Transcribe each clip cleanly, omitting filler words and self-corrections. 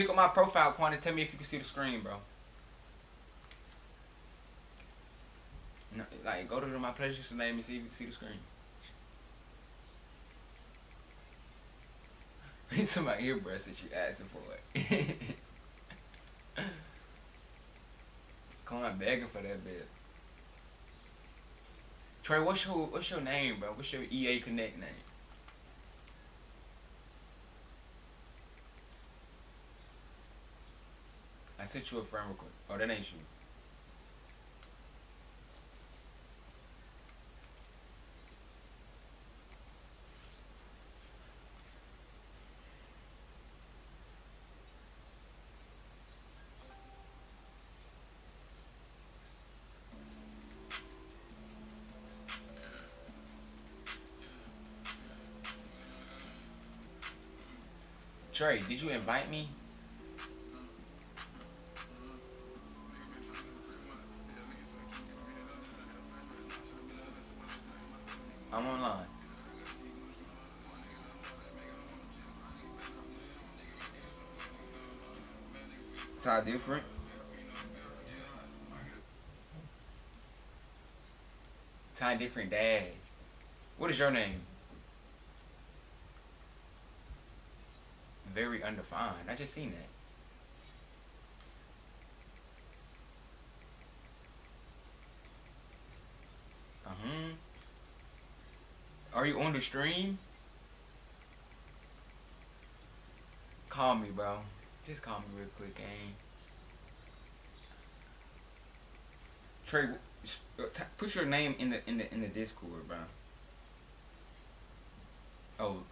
Click on my profile, Quan, and tell me if you can see the screen, bro. No, like, go to my PlayStation name and see if you can see the screen. It's my earbuds that you asking for it. Come on, begging for that bit. Trey, what's your name, bro? What's your EA Connect name? I sent you a friend request. Oh, that ain't you. Trey, did you invite me? I'm online. Ty different. Ty different dash. What is your name? Very undefined. I just seen that. Uh-huh. Are you on the stream? Call me, bro. Just call me real quick, gang. Trey, put your name in the Discord, bro. Oh,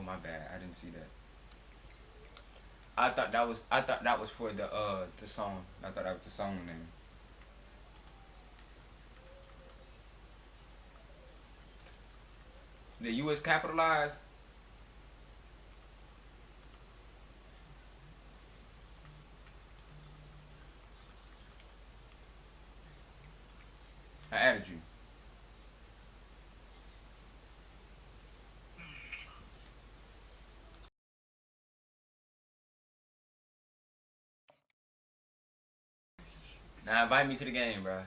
my bad. I didn't see that. I thought that was for the song. I thought that was the song name. The U is capitalized. I added you. Now invite me to the game, bro.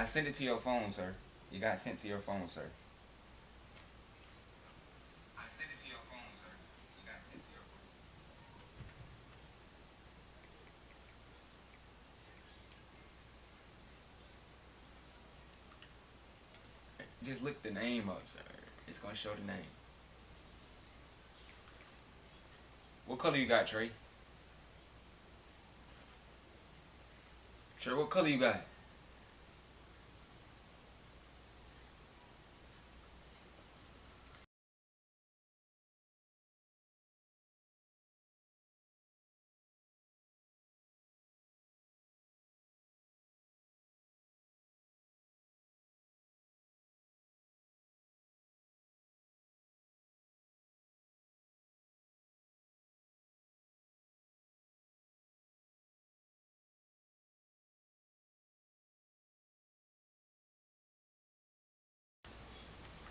I sent it to your phone, sir. You got sent to your phone, sir. I sent it to your phone, sir. You got sent to your phone. Just look the name up, sir. It's gonna show the name. What color you got, Trey? Trey, what color you got?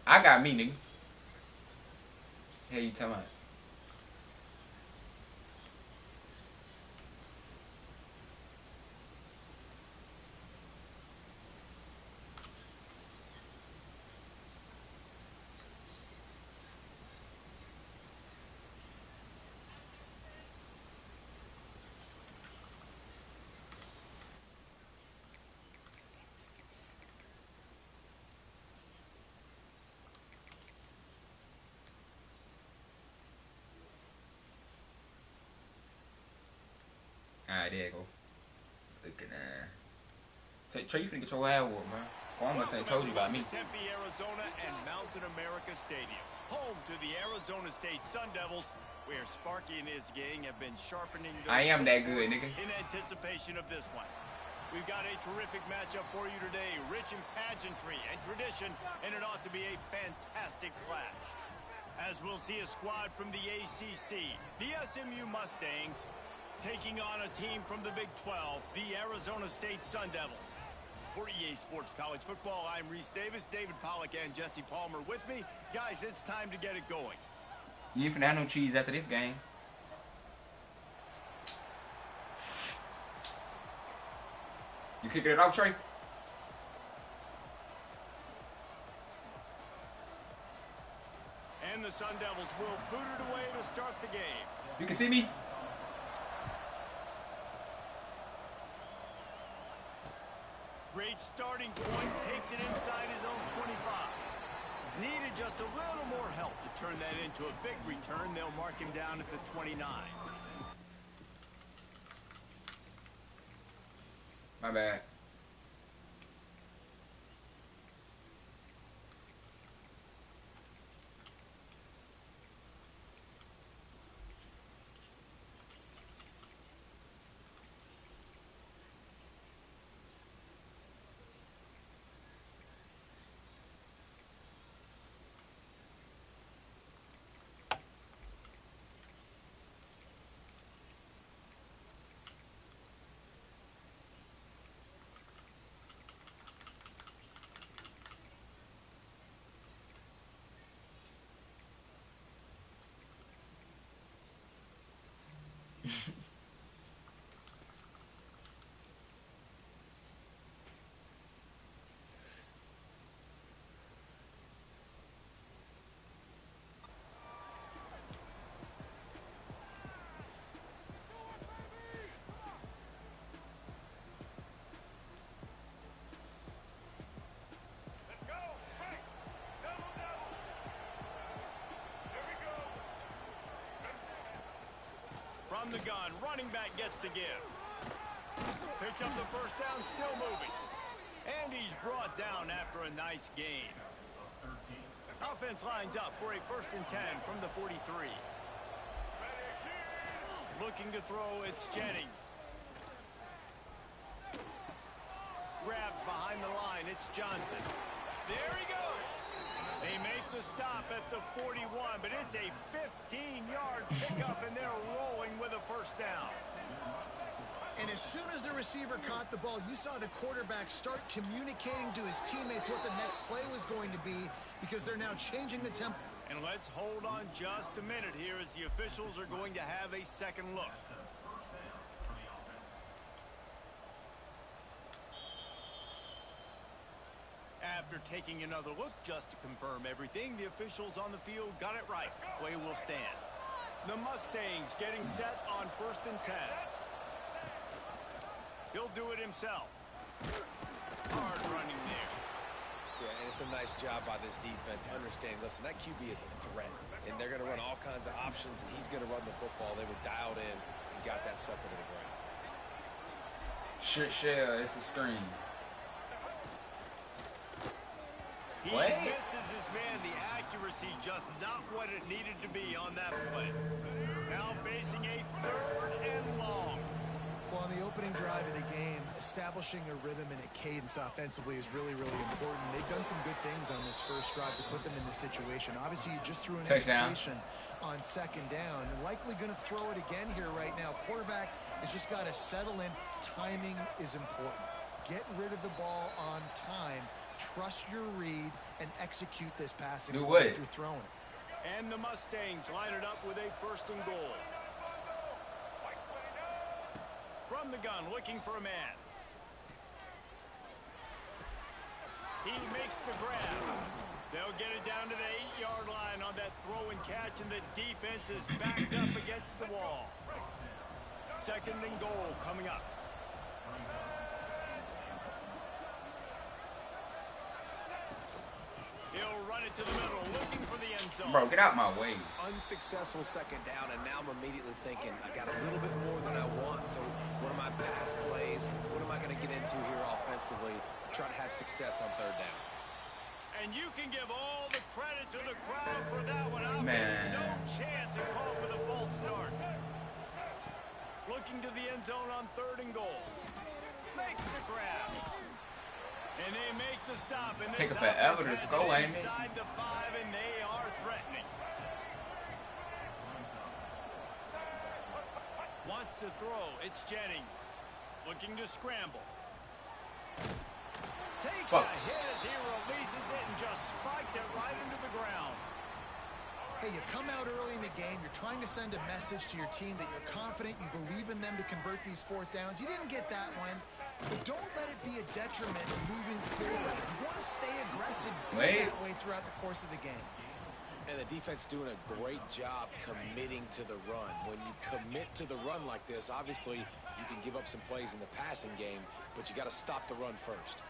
I got me, nigga. Hey, you talking about? Alright, there you go. Look at that. Trey, you finna get your ass whooped, man. Well, I must ain't told you about me. Tempe, Arizona, and Mountain America Stadium, home to the Arizona State Sun Devils, where Sparky and his gang have been sharpening their I am that good, nigga. in anticipation of this one. We've got a terrific matchup for you today, rich in pageantry and tradition, and it ought to be a fantastic clash. As we'll see a squad from the ACC, the SMU Mustangs, taking on a team from the Big 12, the Arizona State Sun Devils. For EA Sports College Football, I'm Reese Davis, David Pollack, and Jesse Palmer with me. Guys, it's time to get it going. You ain't finna have no cheese after this game. You kicking it off, Trey? And the Sun Devils will boot it away to start the game. You can see me? Great starting point, takes it inside his own 25. Needed just a little more help to turn that into a big return. They'll mark him down at the 29. My bad. From the gun, running back gets to give. Picks up the first down, still moving. And he's brought down after a nice gain. Offense lines up for a 1st and 10 from the 43. Looking to throw, it's Jennings. Grabbed behind the line, it's Johnson. There he goes. They make the stop at the 41, but it's a 15-yard pickup, and they're rolling with a 1st down. And as soon as the receiver caught the ball, you saw the quarterback start communicating to his teammates what the next play was going to be, because they're now changing the tempo. And let's hold on just a minute here as the officials are going to have a second look. after taking another look just to confirm everything, the officials on the field got it right. Play will stand. The Mustangs getting set on 1st and 10. He'll do it himself. Hard running there. Yeah, and it's a nice job by this defense. Understand, listen, that QB is a threat, and they're going to run all kinds of options, and he's going to run the football. They were dialed in and got that sucker to the ground. Share, it's a screen. He misses his man. The accuracy just not what it needed to be on that play. Now facing a 3rd and long. Well, on the opening drive of the game, establishing a rhythm and a cadence offensively is really, really important. They've done some good things on this first drive to put them in this situation. Obviously, you just threw an invitation on 2nd down. And likely going to throw it again here right now. Quarterback has just got to settle in. Timing is important. Get rid of the ball on time. Trust your read and execute this passing play through throwing it. And the Mustangs line it up with a 1st and goal. From the gun, looking for a man. He makes the grab. They'll get it down to the 8-yard line on that throw and catch, and the defense is backed up against the wall. 2nd and goal coming up. He'll run it to the middle, looking for the end zone. Bro, get out my way. Unsuccessful 2nd down, and now I'm immediately thinking, I got a little bit more than I want, so what are my pass plays? What am I going to get into here offensively to try to have success on 3rd down? And you can give all the credit to the crowd for that one. Man. No chance to call for the false start. Looking to the end zone on 3rd and goal. Makes the grab. And they make the stop. And take it forever to score, ain't it? Inside the 5, and they are threatening. Wants to throw. It's Jennings. Looking to scramble. Takes a hit as he releases it and just spiked it right into the ground. Hey, you come out early in the game, you're trying to send a message to your team that you're confident, you believe in them to convert these 4th downs. You didn't get that one, but don't let it be a detriment moving forward. If you want to stay aggressive, do it that way throughout the course of the game. And the defense doing a great job committing to the run. When you commit to the run like this, obviously you can give up some plays in the passing game, but you got to stop the run first.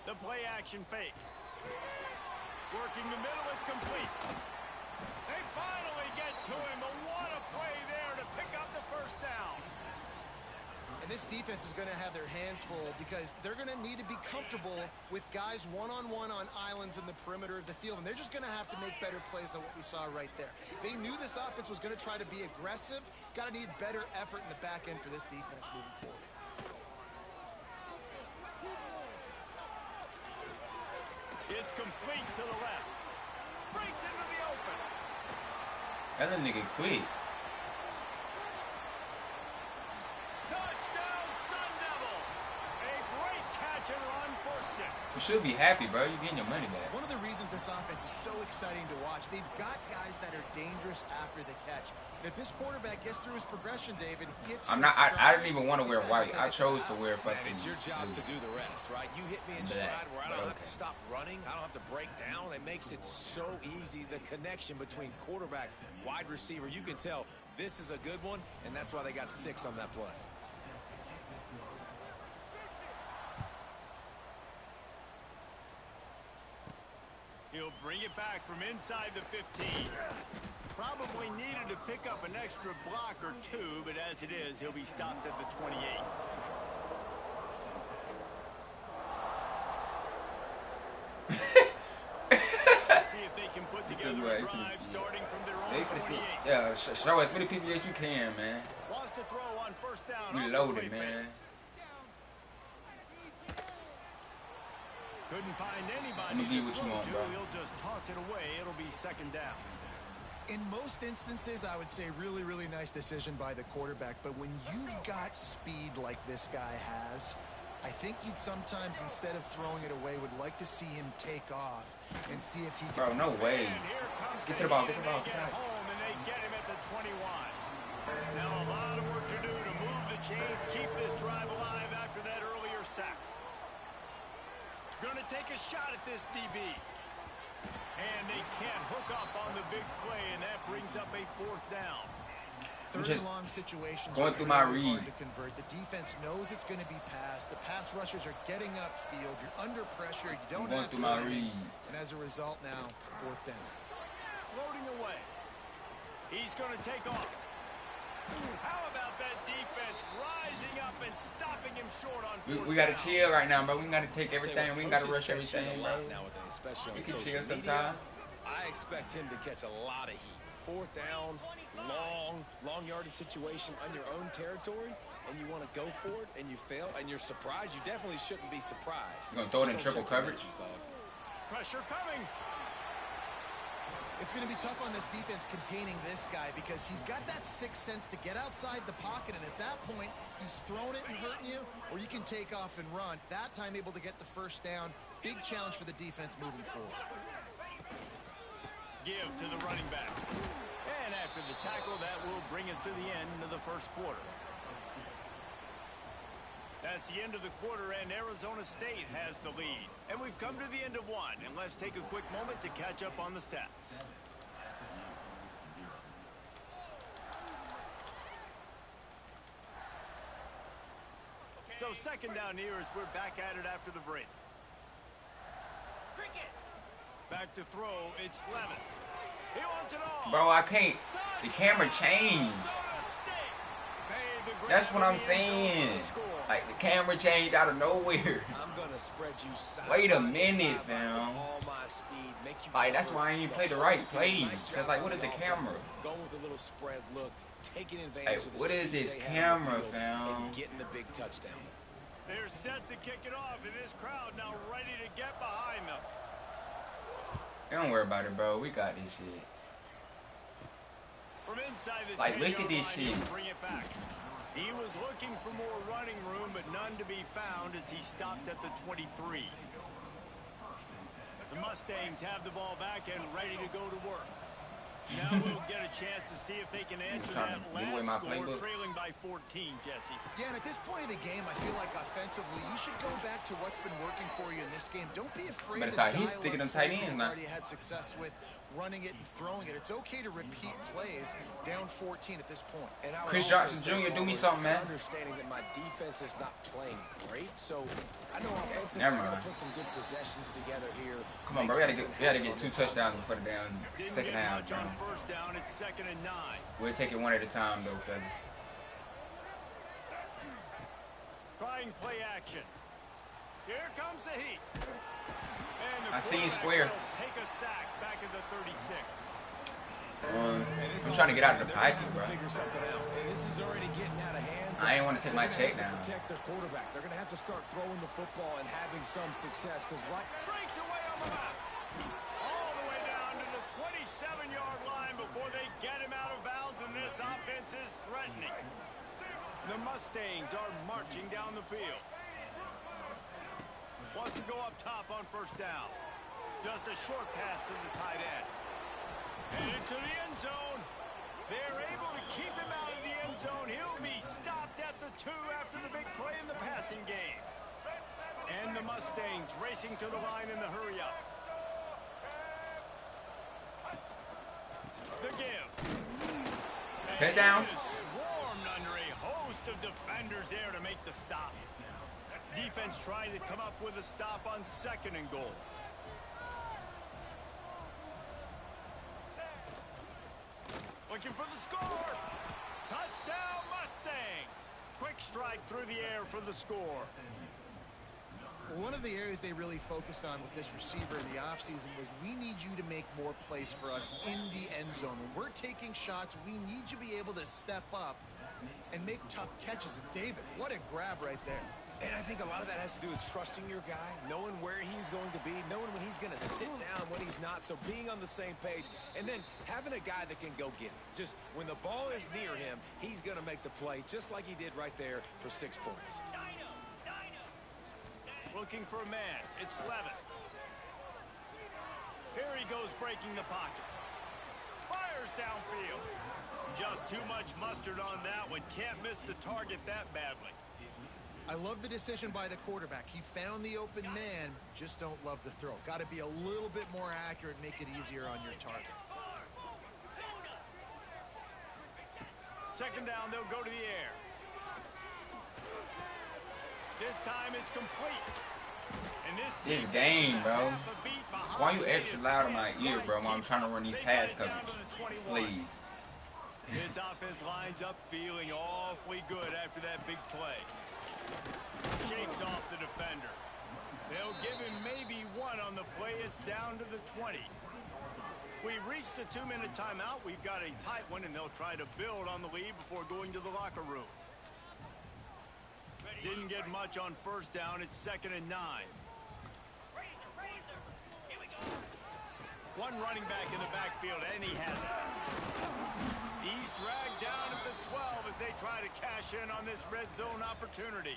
The play action fake. Working the middle, it's complete. They finally get to him, but what a play there to pick up the 1st down. And this defense is going to have their hands full because they're going to need to be comfortable with guys one-on-one on islands in the perimeter of the field, and they're just going to have to make better plays than what we saw right there. They knew this offense was going to try to be aggressive. Got to need better effort in the back end for this defense moving forward. It's complete to the left. Breaks into the open. That nigga quick. Touchdown, Sun Devils. A great catch and run for 6. You should be happy, bro. You're getting your money back. One of the reasons this offense is so exciting to watch, they've got guys that are dangerous after the catch. And if this quarterback gets through his progression, David, gets I didn't even want to wear white. I chose to wear fucking blue. It's your job to do the rest, right? You hit me in stride where I don't have to stop running. I don't have to break down. It makes it so easy. The connection between quarterback, wide receiver, you can tell this is a good one, and that's why they got 6 on that play. He'll bring it back from inside the 15. Probably needed to pick up an extra block or 2, but as it is, he'll be stopped at the 28. See if they can put together a drive starting from their own 28. Yeah, show as many people as you can, man. Wants to throw on 1st down. We loaded, man. Couldn't find anybody. I'm gonna give you what you want, bro. He'll just toss it away. It'll be 2nd down. In most instances, I would say really, really nice decision by the quarterback. But when you've got speed like this guy has, I think you'd sometimes, instead of throwing it away, would like to see him take off and see if he can. Bro, no way. Get to the ball, get to the ball, get to the ball. Home, and they get him at the 21. Now a lot of work to do to move the chains keep this drive alive after that earlier sack. Going to take a shot at this DB. And they can't hook up on the big play, and that brings up a 4th down. Third and long situations going through my read. Hard to convert. The defense knows it's going to be passed. The pass rushers are getting upfield. You're under pressure. You don't have time. And as a result now, 4th down. Floating away. He's going to take off. How about that defense rising up and stopping him short on 4th down? We got to chill right now, bro. We got to take everything. We got to rush everything, bro. We can chill sometimes. I expect him to catch a lot of heat. 4th down, long yardage situation on your own territory, and you want to go for it, and you fail, and you're surprised. You definitely shouldn't be surprised. You're going to throw it in triple coverage? Pressure coming. It's going to be tough on this defense containing this guy because he's got that sixth sense to get outside the pocket, and at that point, he's throwing it and hurting you, or you can take off and run. That time able to get the 1st down. Big challenge for the defense moving forward. Give to the running back. And after the tackle, that will bring us to the end of the 1st quarter. That's the end of the quarter, and Arizona State has the lead. And we've come to the end of one, and let's take a quick moment to catch up on the stats. So 2nd down here as we're back at it after the break. Back to throw, it's Levin. He wants it all. Bro, I can't. The camera changed. That's what I'm saying. Like, the camera changed out of nowhere. I'm gonna spread you Wait a minute, fam. Like, that's why I ain't even play the right plays. Because, like, what is the camera? Go with a little spread look, taking advantage Like, of the what is this camera, fam? getting the big touchdown. They're set to kick it off, and this crowd now ready to get behind them. Don't worry about it, bro. We got this shit. From inside the Like, look at this shit. Bring it back. He was looking for more running room, but none to be found as he stopped at the 23. The Mustangs have the ball back and ready to go to work. Now we'll get a chance to see if they can answer that last score, trailing by 14, Jesse. Yeah, and at this point of the game, I feel like offensively, you should go back to what's been working for you in this game. Don't be afraid to dial up plays that you've already had success with, running it and throwing it. It's okay to repeat plays down 14 at this point. And Chris Johnson Jr., do me something, man. Understanding that my defense is not playing great, so I know offensively I'm going to put some good possessions together here. Come on, bro. We gotta get 2 touchdowns before the down 2nd half, bro. First down, it's 2nd and 9. We'll take it one at a time, though, fellas. Trying play action. Here comes the heat. And I see you square. Take a sack back at the 36. I'm trying to get out of the pocket, bro. This is already getting out of hand. I ain't want to take my check down. Protect their quarterback. They're going to have to start throwing the football and having some success because breaks away on the left. All the way down to the 27-yard line before they get him out of bounds, and this offense is threatening. The Mustangs are marching down the field. Wants to go up top on 1st down. Just a short pass to the tight end. And into the end zone. They're able to keep him out of the end zone. He'll be stopped at the 2 after the big play in the passing game. And the Mustangs racing to the line in the hurry-up. The give. Touchdown. He is swarmed under a host of defenders there to make the stop. Defense trying to come up with a stop on 2nd and goal. Looking for the score. Touchdown, Mustangs. Quick strike through the air for the score. One of the areas they really focused on with this receiver in the offseason was we need you to make more plays for us in the end zone. When we're taking shots, we need you to be able to step up and make tough catches. And David, what a grab right there. And I think a lot of that has to do with trusting your guy, knowing where he's going to be, knowing when he's going to sit down, when he's not, so being on the same page, and then having a guy that can go get it. Just when the ball is near him, he's going to make the play, just like he did right there for 6 points. Looking for a man. It's Levin. Here he goes breaking the pocket. Fires downfield. Just too much mustard on that one. Can't miss the target that badly. I love the decision by the quarterback. He found the open man, just don't love the throw. Got to be a little bit more accurate, make it easier on your target. Second down, they'll go to the air. This time it's complete. And this game, bro. Why you extra loud in my ear, bro, while I'm trying to run these pass coverage? Please. This offense lines up feeling awfully good after that big play. Shakes off the defender. They'll give him maybe one on the play. It's down to the 20. We've reached the 2-minute timeout. We've got a tight one, and they'll try to build on the lead before going to the locker room. Didn't get much on first down. It's 2nd and 9. One running back in the backfield, and he has it. He's dragged down at the 12 as they try to cash in on this red zone opportunity.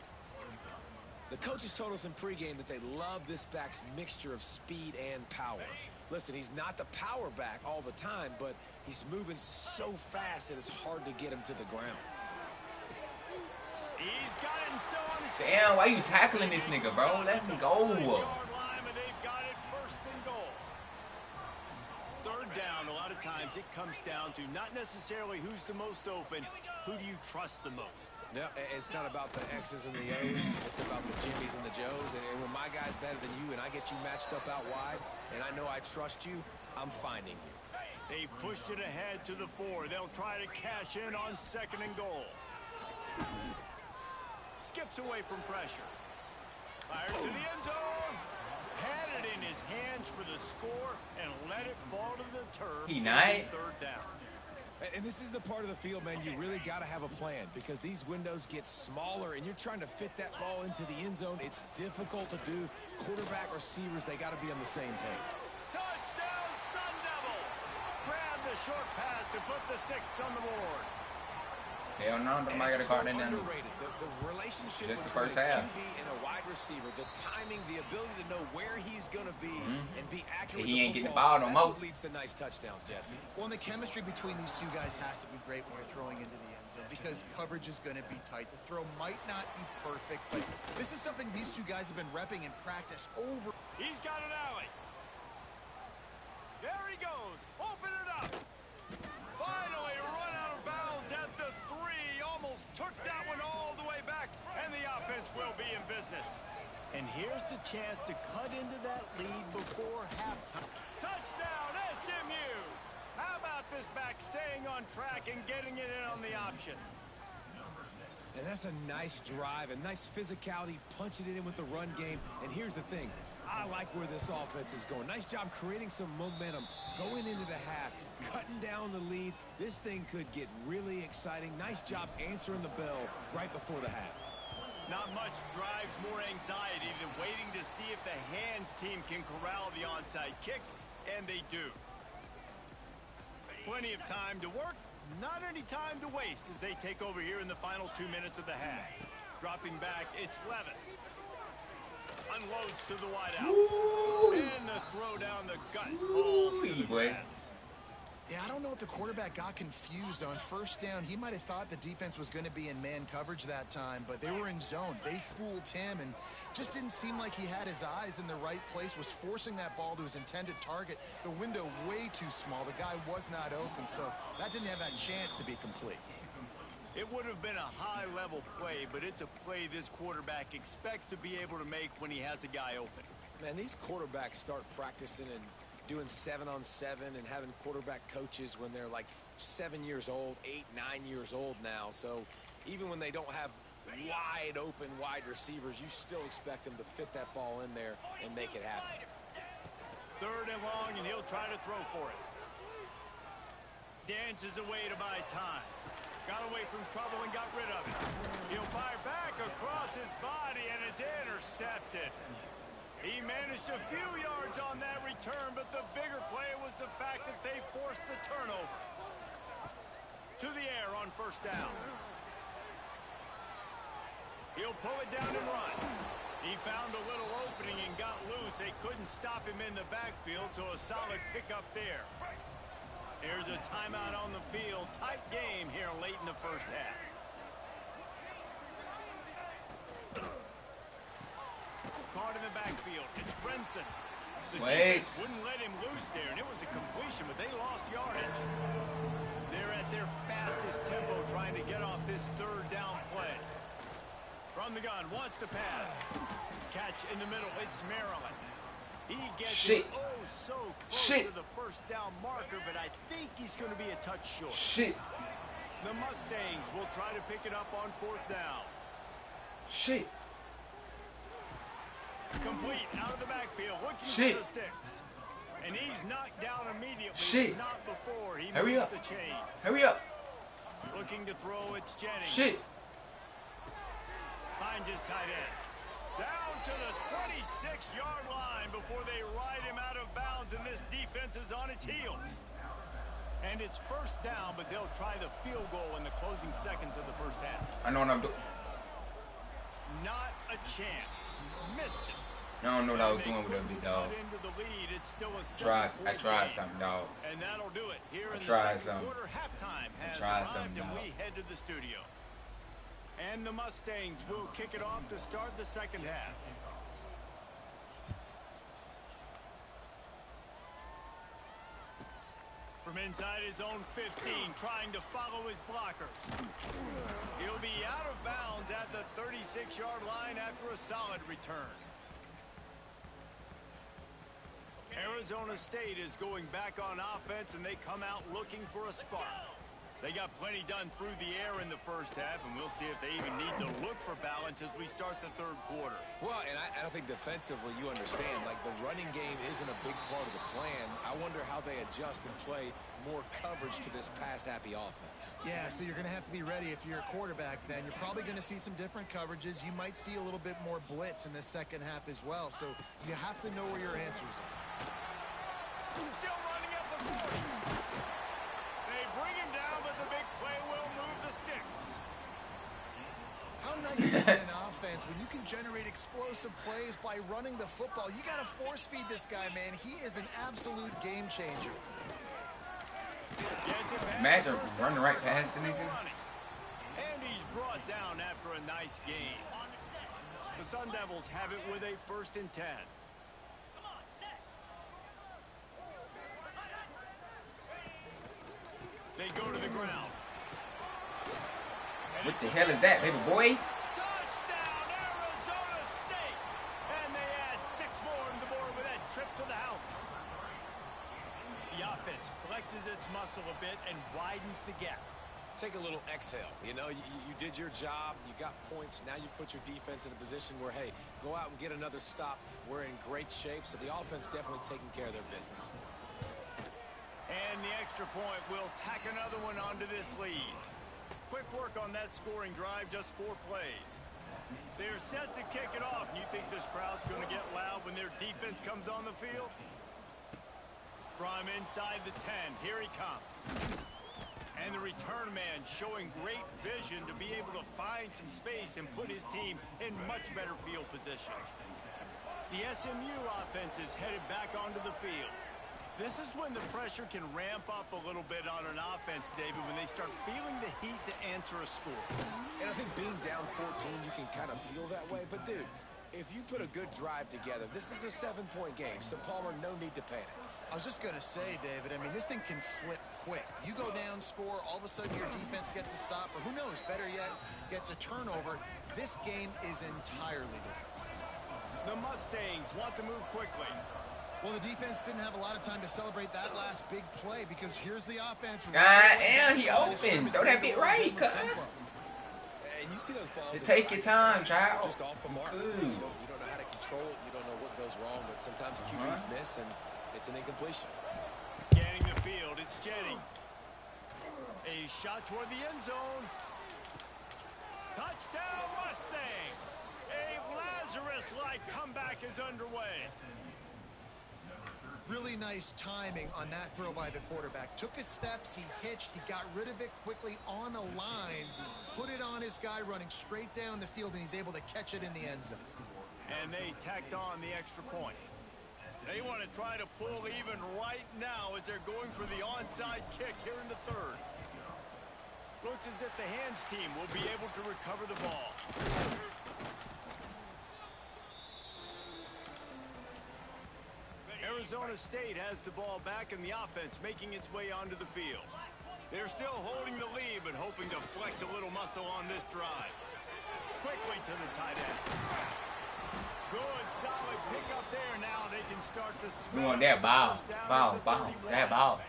The coaches told us in pregame that they love this back's mixture of speed and power. Listen, he's not the power back all the time, but he's moving so fast that it's hard to get him to the ground. He's got it and still on his feet. Damn, why you tackling this nigga, bro? Let him go. They've got it 1st and goal. 3rd down, a lot of times it comes down to not necessarily who's the most open, who do you trust the most? No, it's not about the X's and the O's. It's about the Jimmys and the Joes. And when my guy's better than you and I get you matched up out wide and I know I trust you, I'm finding you. They've pushed it ahead to the 4. They'll try to cash in on 2nd and goal. Skips away from pressure. Fires to the end zone. Had it in his hands for the score and let it fall to the turf. He night. 3rd down. And this is the part of the field, man, you really got to have a plan because these windows get smaller and you're trying to fit that ball into the end zone. It's difficult to do. Quarterback, receivers, they got to be on the same page. Touchdown, Sun Devils! Grab the short pass to put the 6 on the board. Hell no, nobody got a card in there. The relationship just the between first half. a QB and a wide receiver, the timing, the ability to know where he's going to be and be accurate. He ain't getting the ball no more. That's what leads to nice touchdowns, Jesse. Well, and the chemistry between these two guys has to be great when you're throwing into the end zone because coverage is going to be tight. The throw might not be perfect, but this is something these two guys have been repping in practice over. He's got an alley. There he goes. Open it up. Finally run out of bounds at the 3. Almost took that one all the way back, and the offense will be in business. And here's the chance to cut into that lead before halftime. Touchdown, SMU! How about this back staying on track and getting it in on the option? And that's a nice drive, a nice physicality, punching it in with the run game. And here's the thing. I like where this offense is going. Nice job creating some momentum, going into the half, cutting down the lead. This thing could get really exciting. Nice job answering the bell right before the half. Not much drives more anxiety than waiting to see if the hands team can corral the onside kick, and they do. Plenty of time to work, not any time to waste as they take over here in the final 2 minutes of the half. Dropping back, it's Levin. Unloads to the wideout. And the throw down the gut falls to the grass. Yeah, I don't know if the quarterback got confused on first down. He might have thought the defense was going to be in man coverage that time, but they were in zone. They fooled him and just didn't seem like he had his eyes in the right place, was forcing that ball to his intended target. The window way too small. The guy was not open, so that didn't have that chance to be complete. It would have been a high-level play, but it's a play this quarterback expects to be able to make when he has a guy open. Man, these quarterbacks start practicing and doing 7-on-7 and having quarterback coaches when they're like 7 years old, 8, 9 years old now. So even when they don't have wide open wide receivers, you still expect them to fit that ball in there and make it happen. 3rd and long, and he'll try to throw for it. Dances away to buy time. Got away from trouble and got rid of it. He'll fire back across his body, and it's intercepted. He managed a few yards on that return, but the bigger play was the fact that they forced the turnover. To the air on first down. He'll pull it down and run. He found a little opening and got loose. They couldn't stop him in the backfield, so a solid pickup there. Here's a timeout on the field. Tight game here late in the first half. Caught in the backfield. It's Brinson. The defense wouldn't let him loose there, and it was a completion, but they lost yardage. They're at their fastest tempo trying to get off this third down play. From the gun, wants to pass. Catch in the middle. It's Maryland. He gets it so close to the first down marker, but I think he's going to be a touch short. The Mustangs will try to pick it up on fourth down. Complete out of the backfield, looking for the sticks. And he's knocked down immediately. Not before he moves the chain. Hurry up. Looking to throw, it's Jennings. Finds his tight end. Down to the 26-yard line before they ride him out of bounds, and this defense is on its heels. And it's first down, but they'll try the field goal in the closing seconds of the first half. I know what I'm doing. Not a chance. Missed it. I don't know what I was doing with that big dog. I tried something, dog. And that'll do it. Here in the second quarter, halftime has arrived, and we head to the studio. And the Mustangs will kick it off to start the second half. From inside his own 15, trying to follow his blockers. He'll be out of bounds at the 36-yard line after a solid return. Arizona State is going back on offense, and they come out looking for a spark. They got plenty done through the air in the first half, and we'll see if they even need to look for balance as we start the third quarter. Well, and I think defensively, you understand, like the running game isn't a big part of the plan. I wonder how they adjust and play more coverage to this pass-happy offense. Yeah, so you're going to have to be ready if you're a quarterback then. You're probably going to see some different coverages. You might see a little bit more blitz in the second half as well, so you have to know where your answers are. Still running up the 40. They bring him down, but the big play will move the sticks. How nice is it in an offense when you can generate explosive plays by running the football? You got to force feed this guy, man. He is an absolute game changer. Imagine running right past the nigga. And he's brought down after a nice gain. The Sun Devils have it with a 1st and 10. They go to the ground. What the hell is that, baby boy? Touchdown, Arizona State! And they add 6 more on the board with that trip to the house. The offense flexes its muscle a bit and widens the gap. Take a little exhale. You know, you did your job. You got points. Now you put your defense in a position where, hey, go out and get another stop. We're in great shape, so the offense definitely taking care of their business. And the extra point will tack another one onto this lead. Quick work on that scoring drive, just 4 plays. They're set to kick it off. And you think this crowd's going to get loud when their defense comes on the field? From inside the 10, here he comes. And the return man showing great vision to be able to find some space and put his team in much better field position. The SMU offense is headed back onto the field. This is when the pressure can ramp up a little bit on an offense, David, when they start feeling the heat to answer a score. And I think being down 14, you can kind of feel that way. But, dude, if you put a good drive together, this is a 7-point game. So, Palmer, no need to panic. I was just going to say, David, I mean, this thing can flip quick. You go down, score, all of a sudden your defense gets a stop, or who knows, better yet, gets a turnover. This game is entirely different. The Mustangs want to move quickly. Well, the defense didn't have a lot of time to celebrate that last big play because here's the offense. Goddamn, he open. Throw that bit right, cut. Hey, you see those balls? Take your time, child. Just off the mark. You don't know how to control it. You don't know what goes wrong, but sometimes QBs miss, and it's an incompletion. Scanning the field, it's Jennings. A shot toward the end zone. Touchdown, Mustangs! A Lazarus-like comeback is underway. Really nice timing on that throw by the quarterback. Took his steps, he hitched, he got rid of it quickly on a line, put it on his guy running straight down the field, and he's able to catch it in the end zone. And they tacked on the extra point. They want to try to pull even right now as they're going for the onside kick here in the third. Looks as if the hands team will be able to recover the ball. Arizona State has the ball back in the offense, making its way onto the field. They're still holding the lead, but hoping to flex a little muscle on this drive. Quickly to the tight end. Good, solid pick up there. Now they can start to We want that ball. That ball.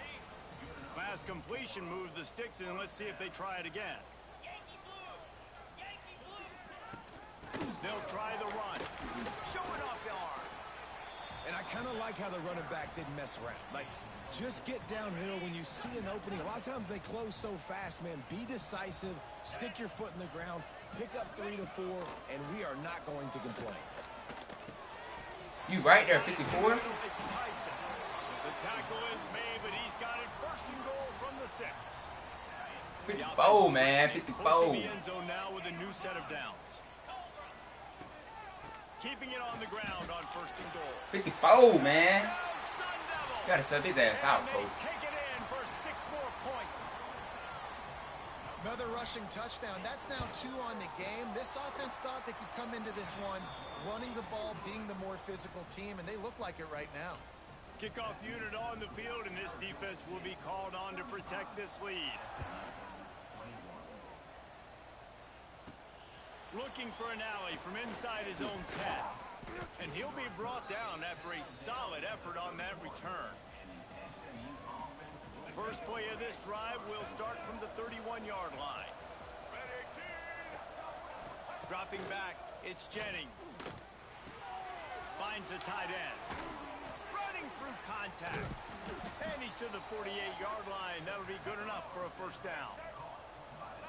Last completion moves the sticks in. Let's see if they try it again. They'll try the run. Showing off the arms. And I kind of like how the running back didn't mess around. Like, just get downhill when you see an opening. A lot of times they close so fast, man. Be decisive. Stick your foot in the ground. Pick up 3 to 4, and we are not going to complain. You right there, 54. It's Tyson. The tackle is made, but he's got it first and goal from the 6. 54, man, 54. Close to the end zone now with a new set of downs. Keeping it on the ground on first and goal. 54, man. You gotta sub his ass out, coach. Take it in for 6 more points. Another rushing touchdown. That's now 2 on the game. This offense thought they could come into this one running the ball, being the more physical team, and they look like it right now. Kickoff unit on the field, and this defense will be called on to protect this lead. Looking for an alley from inside his own 10. And he'll be brought down after a solid effort on that return. First play of this drive will start from the 31-yard line. Dropping back, it's Jennings. Finds the tight end. Running through contact. And he's to the 48-yard line. That'll be good enough for a first down.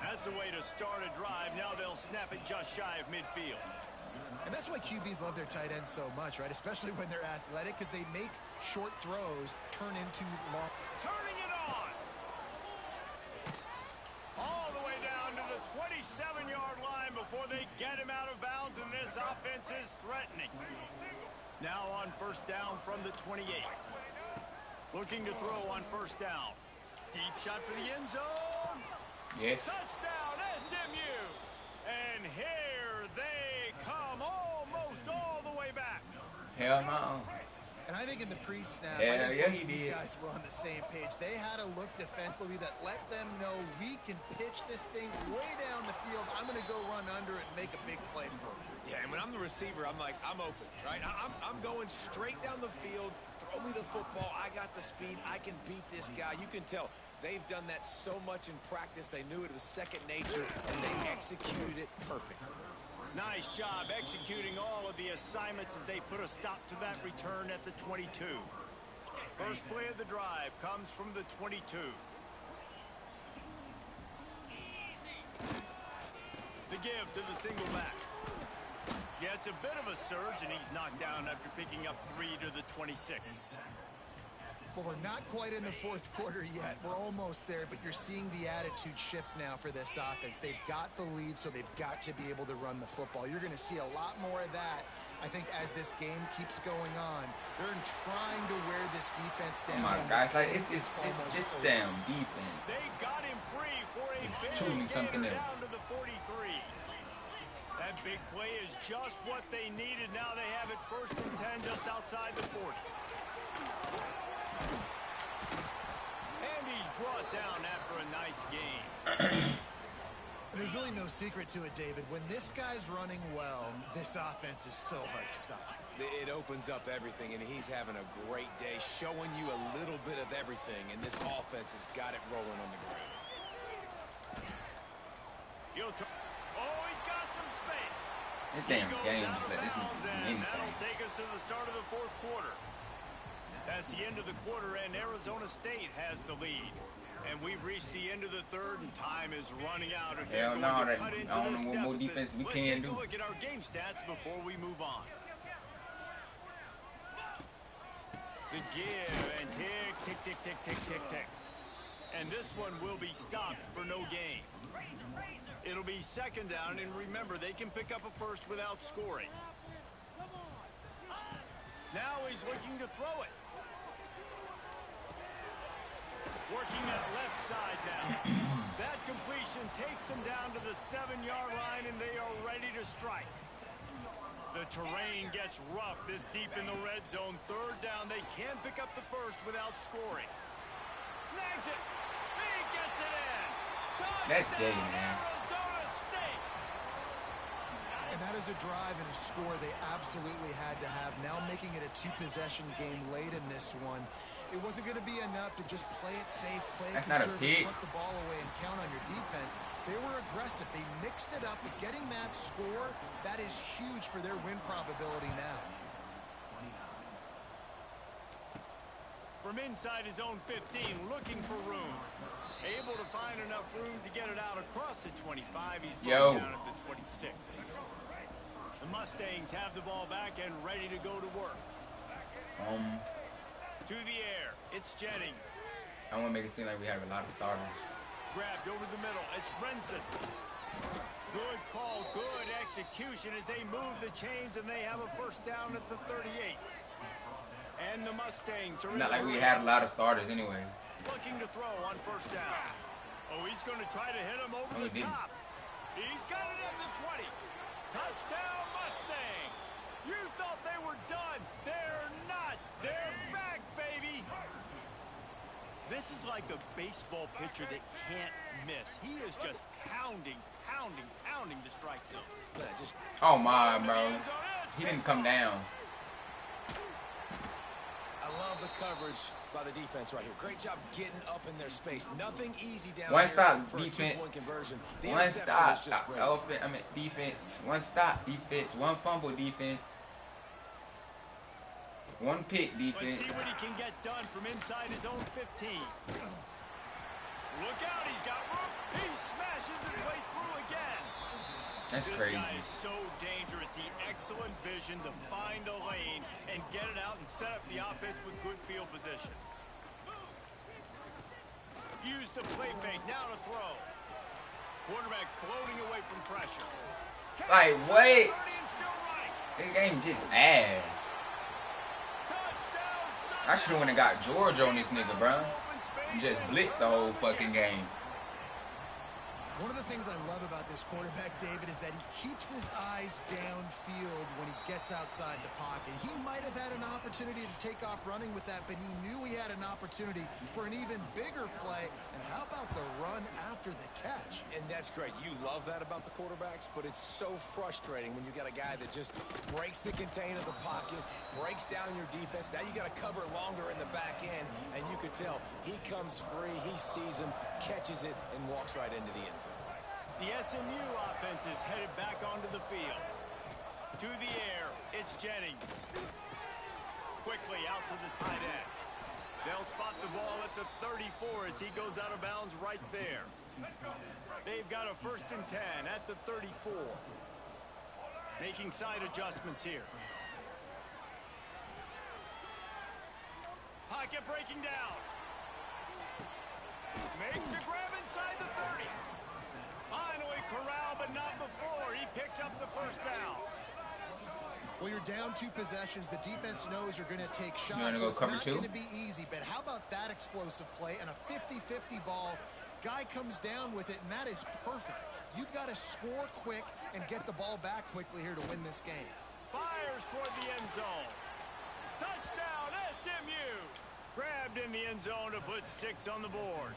That's the way to start a drive. Now they'll snap it just shy of midfield. And that's why QBs love their tight ends so much, right? Especially when they're athletic, because they make short throws turn into long. Turning it on. All the way down to the 27-yard line before they get him out of bounds, and this offense is threatening. Now on first down from the 28. Looking to throw on first down. Deep shot for the end zone. Yes. Touchdown, SMU. And here they come, almost all the way back. Hell no. And I think in the pre-snap, yeah, these guys were on the same page. They had a look defensively that let them know we can pitch this thing way down the field. I'm going to go run under it and make a big play for them. Yeah, and when I'm the receiver, I'm like, I'm open, right? I'm going straight down the field. Throw me the football. I got the speed. I can beat this guy. You can tell they've done that so much in practice. They knew it was second nature, and they executed it perfectly. Nice job executing all of the assignments as they put a stop to that return at the 22. First play of the drive comes from the 22. The give to the single back. Yeah, it's a bit of a surge, and he's knocked down after picking up 3 to the 26. Well, we're not quite in the fourth quarter yet. We're almost there, but you're seeing the attitude shift now for this offense. They've got the lead, so they've got to be able to run the football. You're going to see a lot more of that, I think, as this game keeps going on. They're trying to wear this defense down. Come on, guys. Like, it's damn defense. They got him free for a It's big truly something gainer else. down to the 43. That big play is just what they needed. Now they have it first and 10 just outside the 40. And he's brought down after a nice game. There's really no secret to it, David. When this guy's running well, this offense is so hard to stop. It opens up everything, and he's having a great day, showing you a little bit of everything, and this offense has got it rolling on the ground. Oh, he's got some space. This damn game just let this nigga do anything. That'll take us to the start of the fourth quarter. That's the end of the quarter, and Arizona State has the lead. And we've reached the end of the third, and time is running out. Hell no, I don't know what more defense we can do. Let's take a look at our game stats before we move on. The give, and tick, tick, tick, tick, tick, tick, tick. And this one will be stopped for no gain. It'll be second down, and remember, they can pick up a first without scoring. Now he's looking to throw it. Working that left side now. That completion takes them down to the 7-yard line, and they are ready to strike. The terrain gets rough this deep in the red zone. Third down, they can't pick up the first without scoring. Snags it. He gets it in. That's gay, man. Arizona State. And that is a drive and a score they absolutely had to have. Now making it a 2-possession game late in this one. It wasn't going to be enough to just play it safe, play it conservative, put the ball away, and count on your defense. They were aggressive. They mixed it up, but getting that score, that is huge for their win probability now. From inside his own 15, looking for room. Able to find enough room to get it out across the 25. He's down at the 26. The Mustangs have the ball back and ready to go to work. To the air, it's Jennings. I want to make it seem like we have a lot of starters. Grabbed over the middle, it's Brinson. Good call, good execution as they move the chains, and they have a first down at the 38. And the Mustangs are not like we had a lot of starters anyway. Looking to throw on first down. Oh, he's going to try to hit him over the top. He's got it at the 20. Touchdown, Mustangs. You thought they were done. They're not. They're back, baby. This is like a baseball pitcher that can't miss. He is just pounding the strike zone. Oh my, bro. He didn't come down. I love the coverage by the defense right here. Great job getting up in their space. Nothing easy down One here stop for defense. a two-point conversion. One stop defense. One stop defense. One fumble defense. One pick defense. Let's see what he can get done from inside his own 15. Look out, he's got room. He smashes his way through again. That's crazy. This guy is so dangerous. The excellent vision to find a lane and get it out and set up the offense with good field position. Use the play fake, now to throw. Quarterback floating away from pressure. Like, wait. This game just ass. I should have went and got George on this nigga, bro. Just blitzed the whole fucking game. One of the things I love about this quarterback, David, is that he keeps his eyes downfield when he gets outside the pocket. He might have had an opportunity to take off running with that, but he knew he had an opportunity for an even bigger play. And how about the run after the catch? And that's great. You love that about the quarterbacks, but it's so frustrating when you got a guy that just breaks the contain of the pocket, breaks down your defense. Now you got to cover longer in the back end, and you could tell he comes free, he sees him, catches it, and walks right into the end zone. The SMU offense is headed back onto the field. To the air, it's Jennings. Quickly out to the tight end. They'll spot the ball at the 34 as he goes out of bounds right there. They've got a 1st and 10 at the 34. Making side adjustments here. Pocket breaking down. Makes the grab inside the 30. Finally corralled, but not before. He picks up the first down. Well, you're down 2 possessions. The defense knows you're going to take shots. You want to go cover 2? It's not going to be easy, but how about that explosive play and a 50-50 ball? Guy comes down with it, and that is perfect. You've got to score quick and get the ball back quickly here to win this game. Fires toward the end zone. Touchdown, SMU. Grabbed in the end zone to put 6 on the board.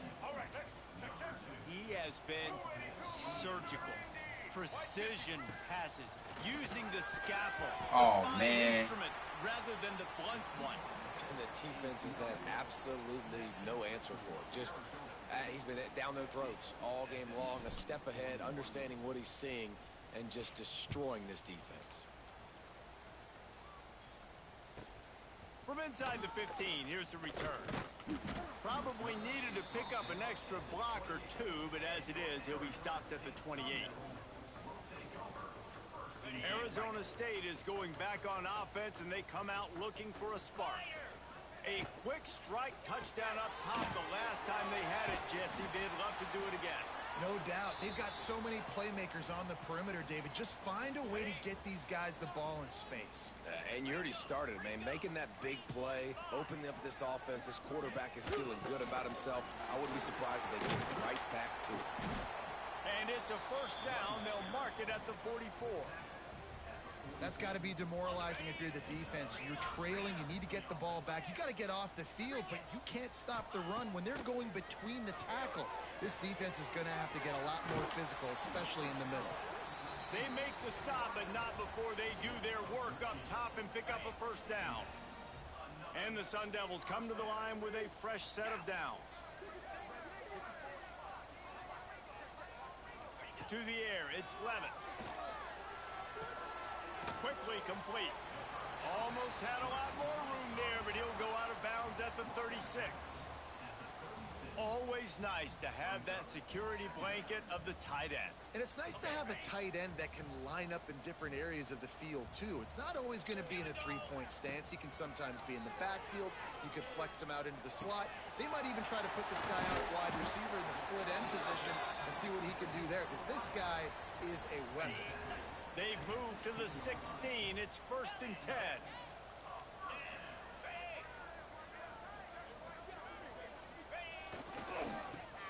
He has been surgical. Precision passes. Using the scalpel. Oh, man. Instrument rather than the blunt one. And the defense has had absolutely no answer for it. Just, he's been down their throats all game long. A step ahead, understanding what he's seeing, and just destroying this defense. From inside the 15, here's the return. Probably needed to pick up an extra block or 2, but as it is, he'll be stopped at the 28. Arizona State is going back on offense, and they come out looking for a spark. A quick strike touchdown up top the last time they had it, Jesse. They'd love to do it again. No doubt. They've got so many playmakers on the perimeter, David. Just find a way to get these guys the ball in space. And you already started, man. Making that big play, opening up this offense. This quarterback is feeling good about himself. I wouldn't be surprised if they get right back to it. And it's a first down. They'll mark it at the 44. That's got to be demoralizing if you're the defense. You're trailing. You need to get the ball back. You got to get off the field, but you can't stop the run when they're going between the tackles. This defense is going to have to get a lot more physical, especially in the middle. They make the stop, but not before they do their work up top and pick up a first down. And the Sun Devils come to the line with a fresh set of downs. To the air, it's Levitt. Quickly complete. Almost had a lot more room there, but he'll go out of bounds at the 36. Always nice to have that security blanket of the tight end. And it's nice to have a tight end that can line up in different areas of the field, too. It's not always going to be in a three-point stance. He can sometimes be in the backfield. You could flex him out into the slot. They might even try to put this guy out wide receiver in the split end position and see what he can do there, because this guy is a weapon. They've moved to the 16. It's 1st and 10.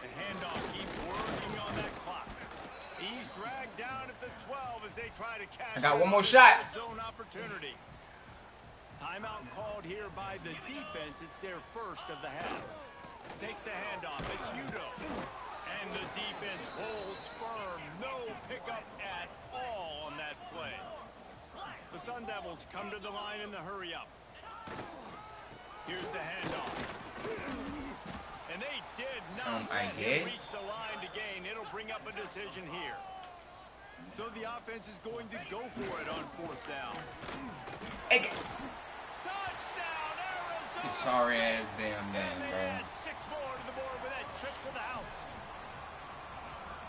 The handoff keeps working on that clock. He's dragged down at the 12 as they try to catch. I got one more shot. Zone opportunity. Timeout called here by the defense. It's their first of the half. Takes the handoff. It's Udo. And the defense holds firm. No pickup at all on that play. The Sun Devils come to the line in the hurry-up. Here's the handoff. And they did not let him reach the line to gain. It'll bring up a decision here. So the offense is going to go for it on 4th down. Touchdown, Arizona! Sorry ass damn game, bro. Add 6 more to the board with that trip to the house.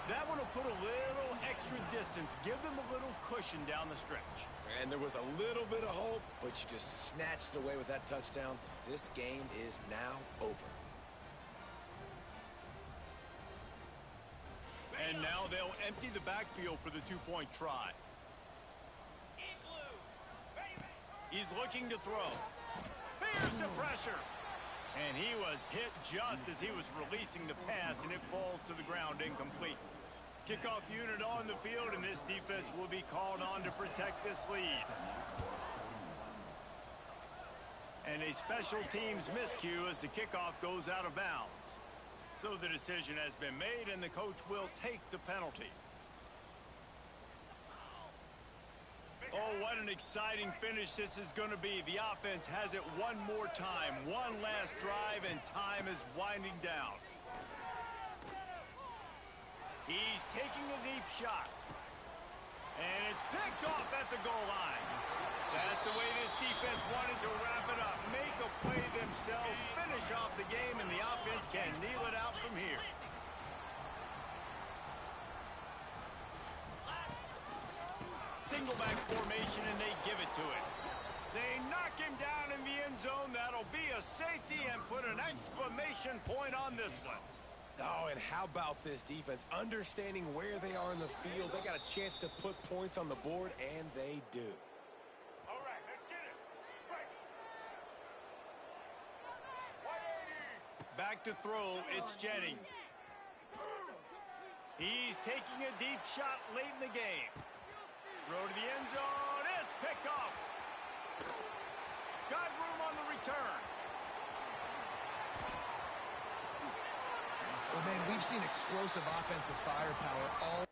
That one will put a little extra distance, give them a little cushion down the stretch. And there was a little bit of hope, but you just snatched it away with that touchdown. This game is now over. And now they'll empty the backfield for the 2-point try. He's looking to throw. Here's the pressure. And he was hit just as he was releasing the pass, and it falls to the ground incomplete. Kickoff unit on the field, and this defense will be called on to protect this lead. And a special teams miscue as the kickoff goes out of bounds. So the decision has been made, and the coach will take the penalty. Oh, what an exciting finish this is going to be. The offense has it one more time. One last drive, and time is winding down. He's taking a deep shot. And it's picked off at the goal line. That's the way this defense wanted to wrap it up. Make a play themselves, finish off the game, and the offense can kneel it out from here. Single back formation, and they give it to it. They knock him down in the end zone. That'll be a safety and put an exclamation point on this one. Oh, and how about this defense? Understanding where they are in the field. They got a chance to put points on the board, and they do. All right, let's get it. Back to throw, it's Jennings. He's taking a deep shot late in the game. Throw to the end zone. It's picked off. Got room on the return. Well, man, we've seen explosive offensive firepower all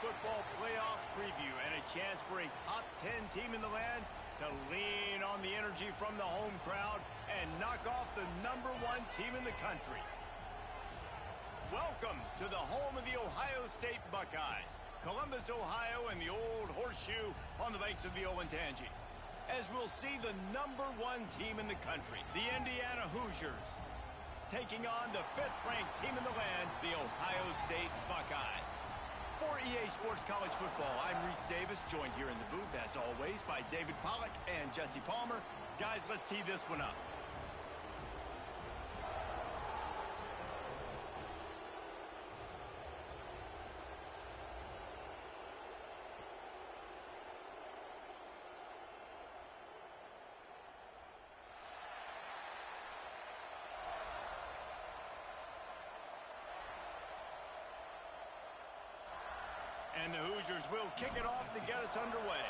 Football Playoff preview and a chance for a top 10 team in the land to lean on the energy from the home crowd and knock off the #1 team in the country. Welcome to the home of the Ohio State Buckeyes, Columbus, Ohio, and the old horseshoe on the banks of the Olentangy. As we'll see the #1 team in the country, the Indiana Hoosiers, taking on the 5th-ranked team in the land, the Ohio State Buckeyes. For EA Sports College Football, I'm Reese Davis, joined here in the booth, as always, by David Pollack and Jesse Palmer. Guys, let's tee this one up. And the Hoosiers will kick it off to get us underway.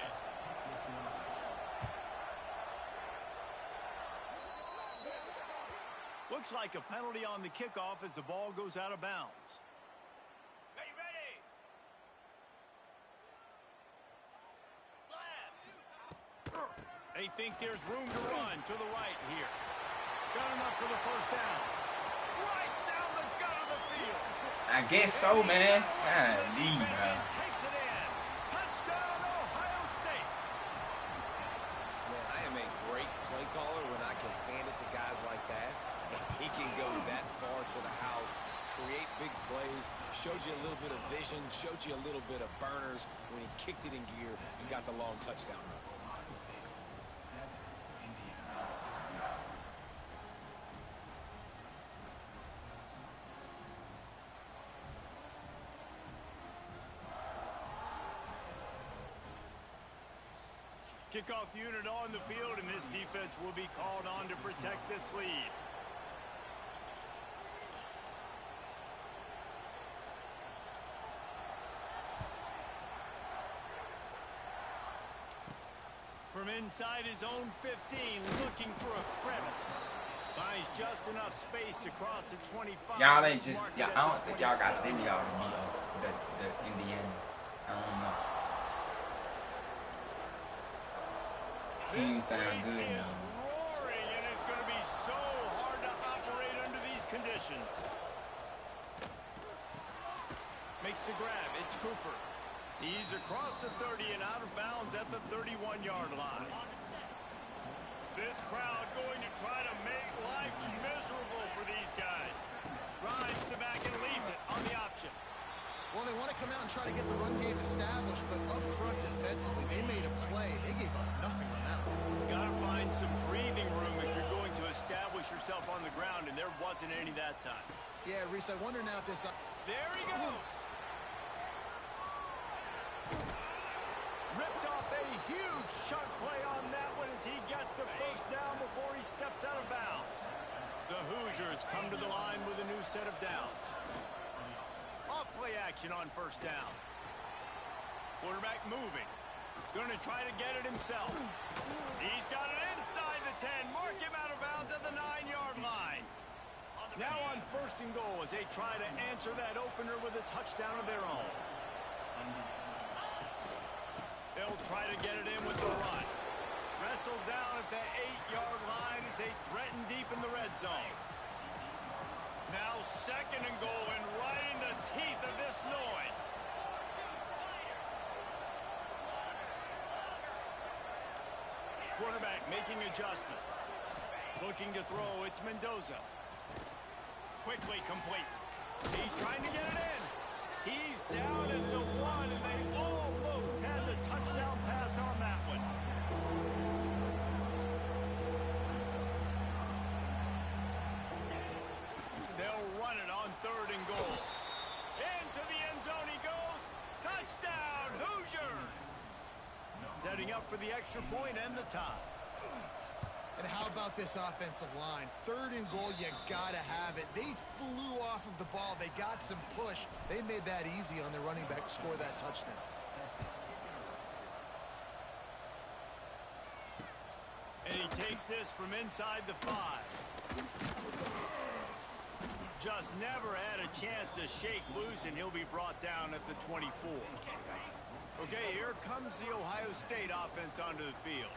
Looks like a penalty on the kickoff as the ball goes out of bounds. Ready. They think there's room to run to the right here. Got enough for the first down. Right down the gut of the field. I guess so, man. Golly, bro. Takes it in. Touchdown, Ohio State. Man, I am a great play caller when I can hand it to guys like that. And he can go that far to the house, create big plays, showed you a little bit of vision, showed you a little bit of burners when he kicked it in gear and got the long touchdown run. Kickoff unit on the field, and this defense will be called on to protect this lead. From inside his own 15, looking for a crevice. Finds just enough space to cross the 25. Y'all ain't just, I don't think y'all got them y'all to beat the Indiana. I don't know. Team sound good now. Roaring, and it's going to be so hard to operate under these conditions. Makes the grab. It's Cooper. He's across the 30 and out of bounds at the 31-yard line. This crowd going to try to make life miserable for these guys. Rides the back and leaves it on the option. Well, they want to come out and try to get the run game established, but up front defensively, they made a play. They gave up nothing on that one. Got to find some breathing room if you're going to establish yourself on the ground, and there wasn't any that time. Yeah, Reese, I wonder now if this... There he goes! Ripped off a huge chunk play on that one as he gets the first down before he steps out of bounds. The Hoosiers come to the line with a new set of downs. Off-play action on first down. Quarterback moving. Going to try to get it himself. He's got it inside the 10. Mark him out of bounds at the 9-yard line. Now on first and goal as they try to answer that opener with a touchdown of their own. They'll try to get it in with the run. Wrestled down at the 8-yard line as they threaten deep in the red zone. Now second and goal, and right in the teeth of this noise. Quarterback making adjustments. Looking to throw, it's Mendoza. Quickly complete. He's trying to get it in. He's down at the 1, and they almost had the touchdown pass on that one. They'll run it on third and goal. Into the end zone he goes. Touchdown, Hoosiers! Setting up for the extra point and the tie. And how about this offensive line? Third and goal, you got to have it. They flew off of the ball. They got some push. They made that easy on their running back to score that touchdown. And he takes this from inside the 5. just never had a chance to shake loose, and he'll be brought down at the 24. Okay, here comes the Ohio State offense onto the field.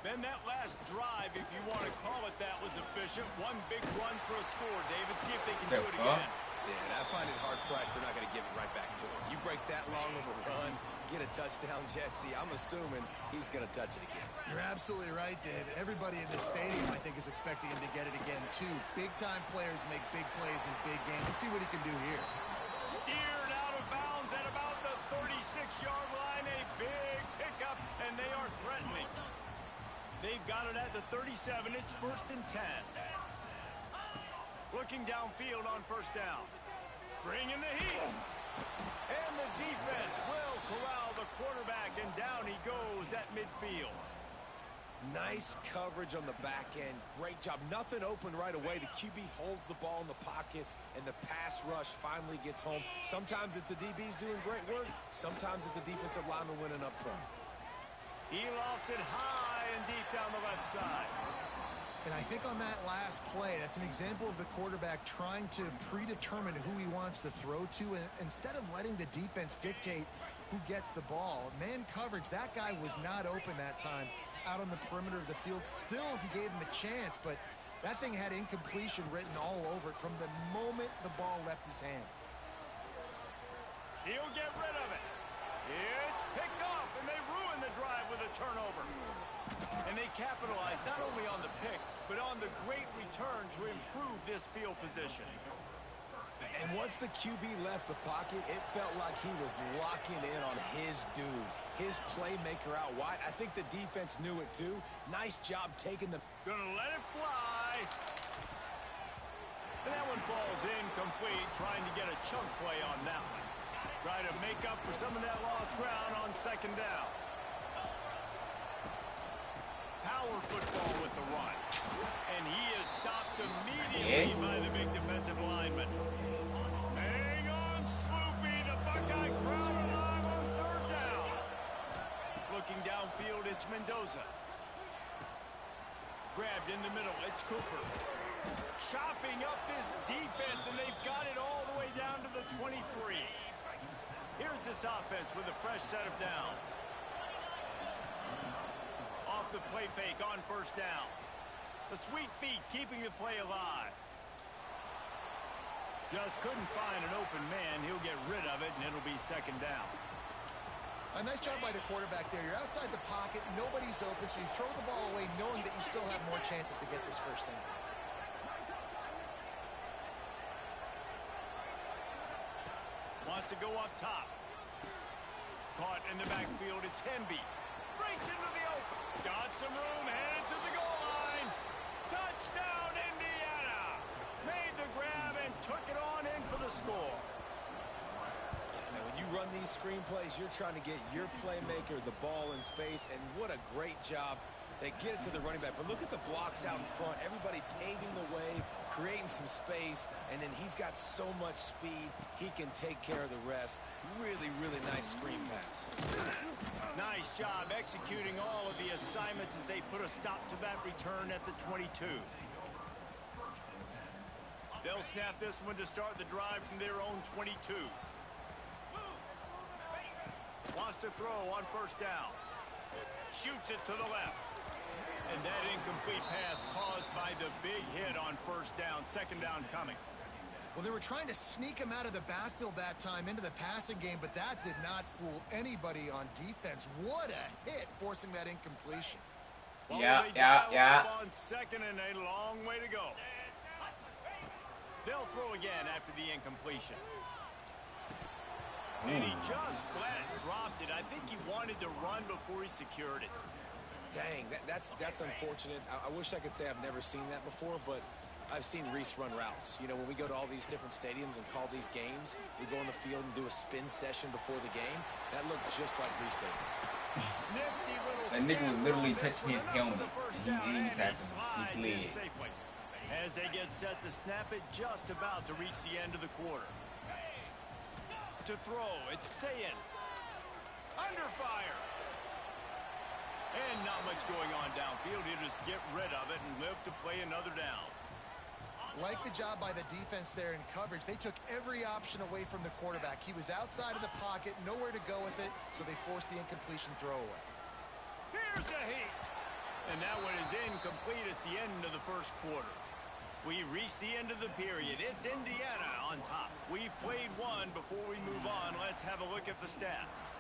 Then that last drive, if you want to call it that, was efficient. One big run for a score, David. See if they can do it again. Yeah, and I find it hard-pressed they're not going to give it right back to him. You break that long of a run, get a touchdown, Jesse, I'm assuming he's going to touch it again. You're absolutely right, David. Everybody in the stadium, I think, is expecting him to get it again, too. Big-time players make big plays in big games. Let's see what he can do here. Steered out of bounds at about the 36-yard line. A big pickup, and they are threatening. They've got it at the 37. It's 1st and 10. Looking downfield on 1st down. Bringing the heat. And the defense will corral the quarterback, and down he goes at midfield. Nice coverage on the back end. Great job. Nothing open right away. The QB holds the ball in the pocket, and the pass rush finally gets home. Sometimes it's the DBs doing great work. Sometimes it's the defensive lineman winning up front. He lofts it high and deep down the left side. And I think on that last play, that's an example of the quarterback trying to predetermine who he wants to throw to, and instead of letting the defense dictate who gets the ball. Man coverage, that guy was not open that time out on the perimeter of the field. Still, he gave him a chance, but that thing had incompletion written all over it from the moment the ball left his hand. He'll get rid of it. It's picked off, and they ruin the drive with a turnover. And they capitalize not only on the pick, but on the great return to improve this field position. And once the QB left the pocket, it felt like he was locking in on his dude, his playmaker out wide. I think the defense knew it too. Nice job taking the... Gonna let it fly. And that one falls incomplete, trying to get a chunk play on that one. Try to make up for some of that lost ground on 2nd down. Power football with the run. And he is stopped immediately by the big defensive lineman. Hang on, Swoopy. The Buckeye crowd alive on 3rd down. Looking downfield, it's Mendoza. Grabbed in the middle, it's Cooper. Chopping up this defense, and they've got it all the way down to the 23. Here's this offense with a fresh set of downs. Off the play fake on 1st down. The sweet feet keeping the play alive. Just couldn't find an open man. He'll get rid of it, and it'll be 2nd down. A nice job by the quarterback there. You're outside the pocket, nobody's open, so you throw the ball away knowing that you still have more chances to get this 1st down. Wants to go up top. Caught in the backfield, it's Hemby. Breaks into the open. Got some room, headed to the goal line. Touchdown, Indiana! Made the grab and took it on in for the score. Now, when you run these screenplays, you're trying to get your playmaker the ball in space, and what a great job. They get it to the running back, but look at the blocks out in front. Everybody paving the way, creating some space, and then he's got so much speed, he can take care of the rest. Really, really nice screen pass. Nice job executing all of the assignments as they put a stop to that return at the 22. They'll snap this one to start the drive from their own 22. Wants to throw on 1st down. Shoots it to the left. And that incomplete pass caused by the big hit on 1st down. 2nd down coming. Well, they were trying to sneak him out of the backfield that time into the passing game, but that did not fool anybody on defense. What a hit, forcing that incompletion. Yeah. On 2nd and a long way to go. They'll throw again after the incompletion. And he just flat dropped it. I think he wanted to run before he secured it. Dang, that's unfortunate. I wish I could say I've never seen that before, but I've seen Reese run routes. You know, when we go to all these different stadiums and call these games, we go on the field and do a spin session before the game. That looked just like Reese Davis. That nigga was literally touching his helmet. He tackling. He slid. As they get set to snap it, just about to reach the end of the quarter. To throw, it's Sayin. Under fire. And not much going on downfield. He'll just get rid of it and live to play another down. Like the job by the defense there in coverage. They took every option away from the quarterback. He was outside of the pocket, nowhere to go with it, so they forced the incompletion throwaway. Here's a heat. And that one is incomplete. It's the end of the first quarter. We've reached the end of the period. It's Indiana on top. We've played one. Before we move on, let's have a look at the stats.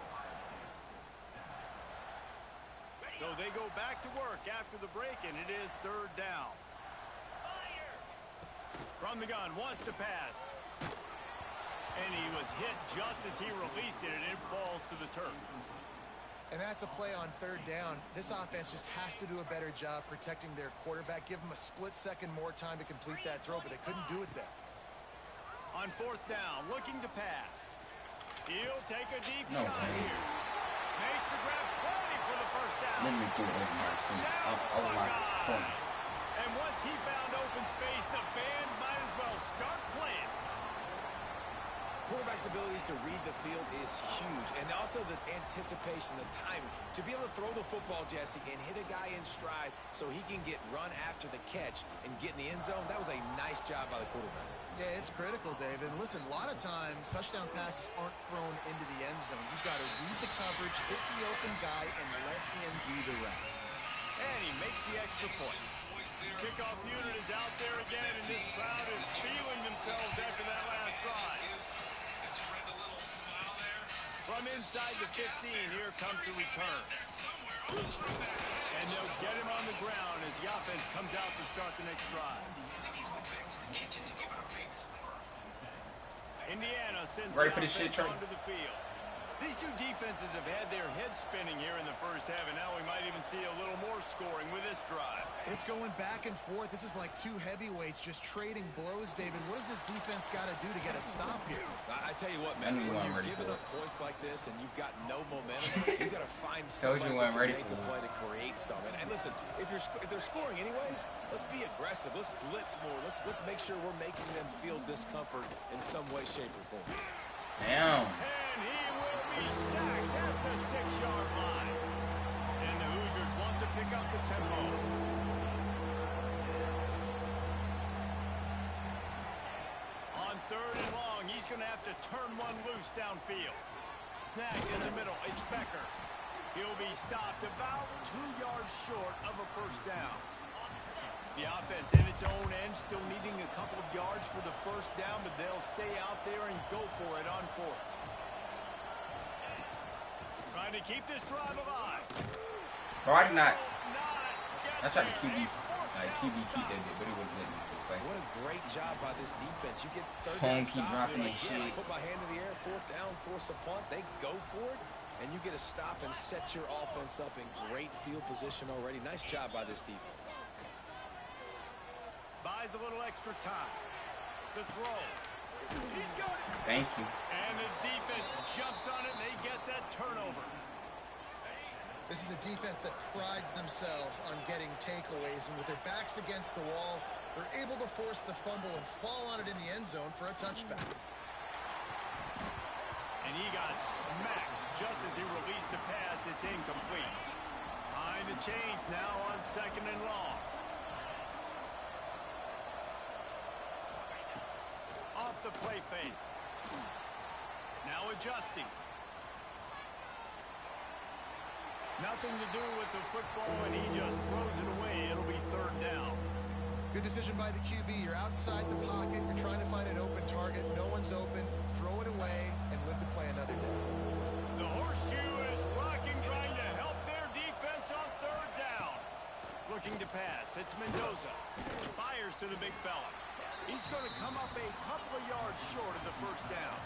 So they go back to work after the break, and it is third down. From the gun, wants to pass. And he was hit just as he released it, and it falls to the turf. And that's a play on third down. This offense just has to do a better job protecting their quarterback. Give him a split second more time to complete that throw, but they couldn't do it there. On fourth down, looking to pass. He'll take a deep shot here. Makes the grab plenty for the first down. Let me do it. And once he found open space, the band might as well start playing. Quarterback's abilities to read the field is huge, and also the anticipation, the timing. To be able to throw the football, Jesse, and hit a guy in stride so he can get run after the catch and get in the end zone, that was a nice job by the quarterback. Yeah, it's critical, David. And listen, a lot of times touchdown passes aren't thrown into the end zone. You've got to read the coverage, hit the open guy, and let him do the rest. And he makes the extra point. Kickoff unit is out there again, and this crowd is feeling themselves after that last drive. From inside the 15, here comes the return. And they'll get him on the ground as the offense comes out to start the next drive. Indiana sends ready for this shit, Trey? onto the field. These two defenses have had their heads spinning here in the first half, and now we might even see a little more scoring with this drive. It's going back and forth. This is like two heavyweights just trading blows, David. What does this defense got to do to get a stop here? I tell you what, man, when you're giving up points like this and you've got no momentum, you've got to find somebody that can make the play to create something. And listen, if they're scoring anyways, let's be aggressive. Let's blitz more. Let's make sure we're making them feel discomfort in some way, shape, or form. Damn. And he will be sacked at the 6-yard line. And the Hoosiers want to pick up the tempo. On third and long, he's going to have to turn one loose downfield. Snagged in the middle, it's Becker. He'll be stopped about 2 yards short of a first down. The offense in its own end still needing a couple of yards for the first down, but they'll stay out there and go for it on fourth. Trying to keep this drive alive. Bro, I did not. I tried to keep that bit, but it wouldn't let me play. What a great job by this defense. You get third Home down keep stop. dropping Like, and yes, shit. put my hand in the air, fourth down, force a punt. They go for it, and you get a stop and set your offense up in great field position already. Nice job by this defense. Buys a little extra time. The throw. He's got it. Thank you. And the defense jumps on it, and they get that turnover. This is a defense that prides themselves on getting takeaways, and with their backs against the wall, they're able to force the fumble and fall on it in the end zone for a touchback. And he got smacked just as he released the pass. It's incomplete. Time to change now on second and long. Off the play fake. Now adjusting. Nothing to do with the football, and he just throws it away. It'll be third down. Good decision by the QB. You're outside the pocket. You're trying to find an open target. No one's open. Throw it away and live to play another day. The horseshoe is rocking, trying to help their defense on third down. Looking to pass. It's Mendoza. Fires to the big fella. He's going to come up a couple of yards short of the first down.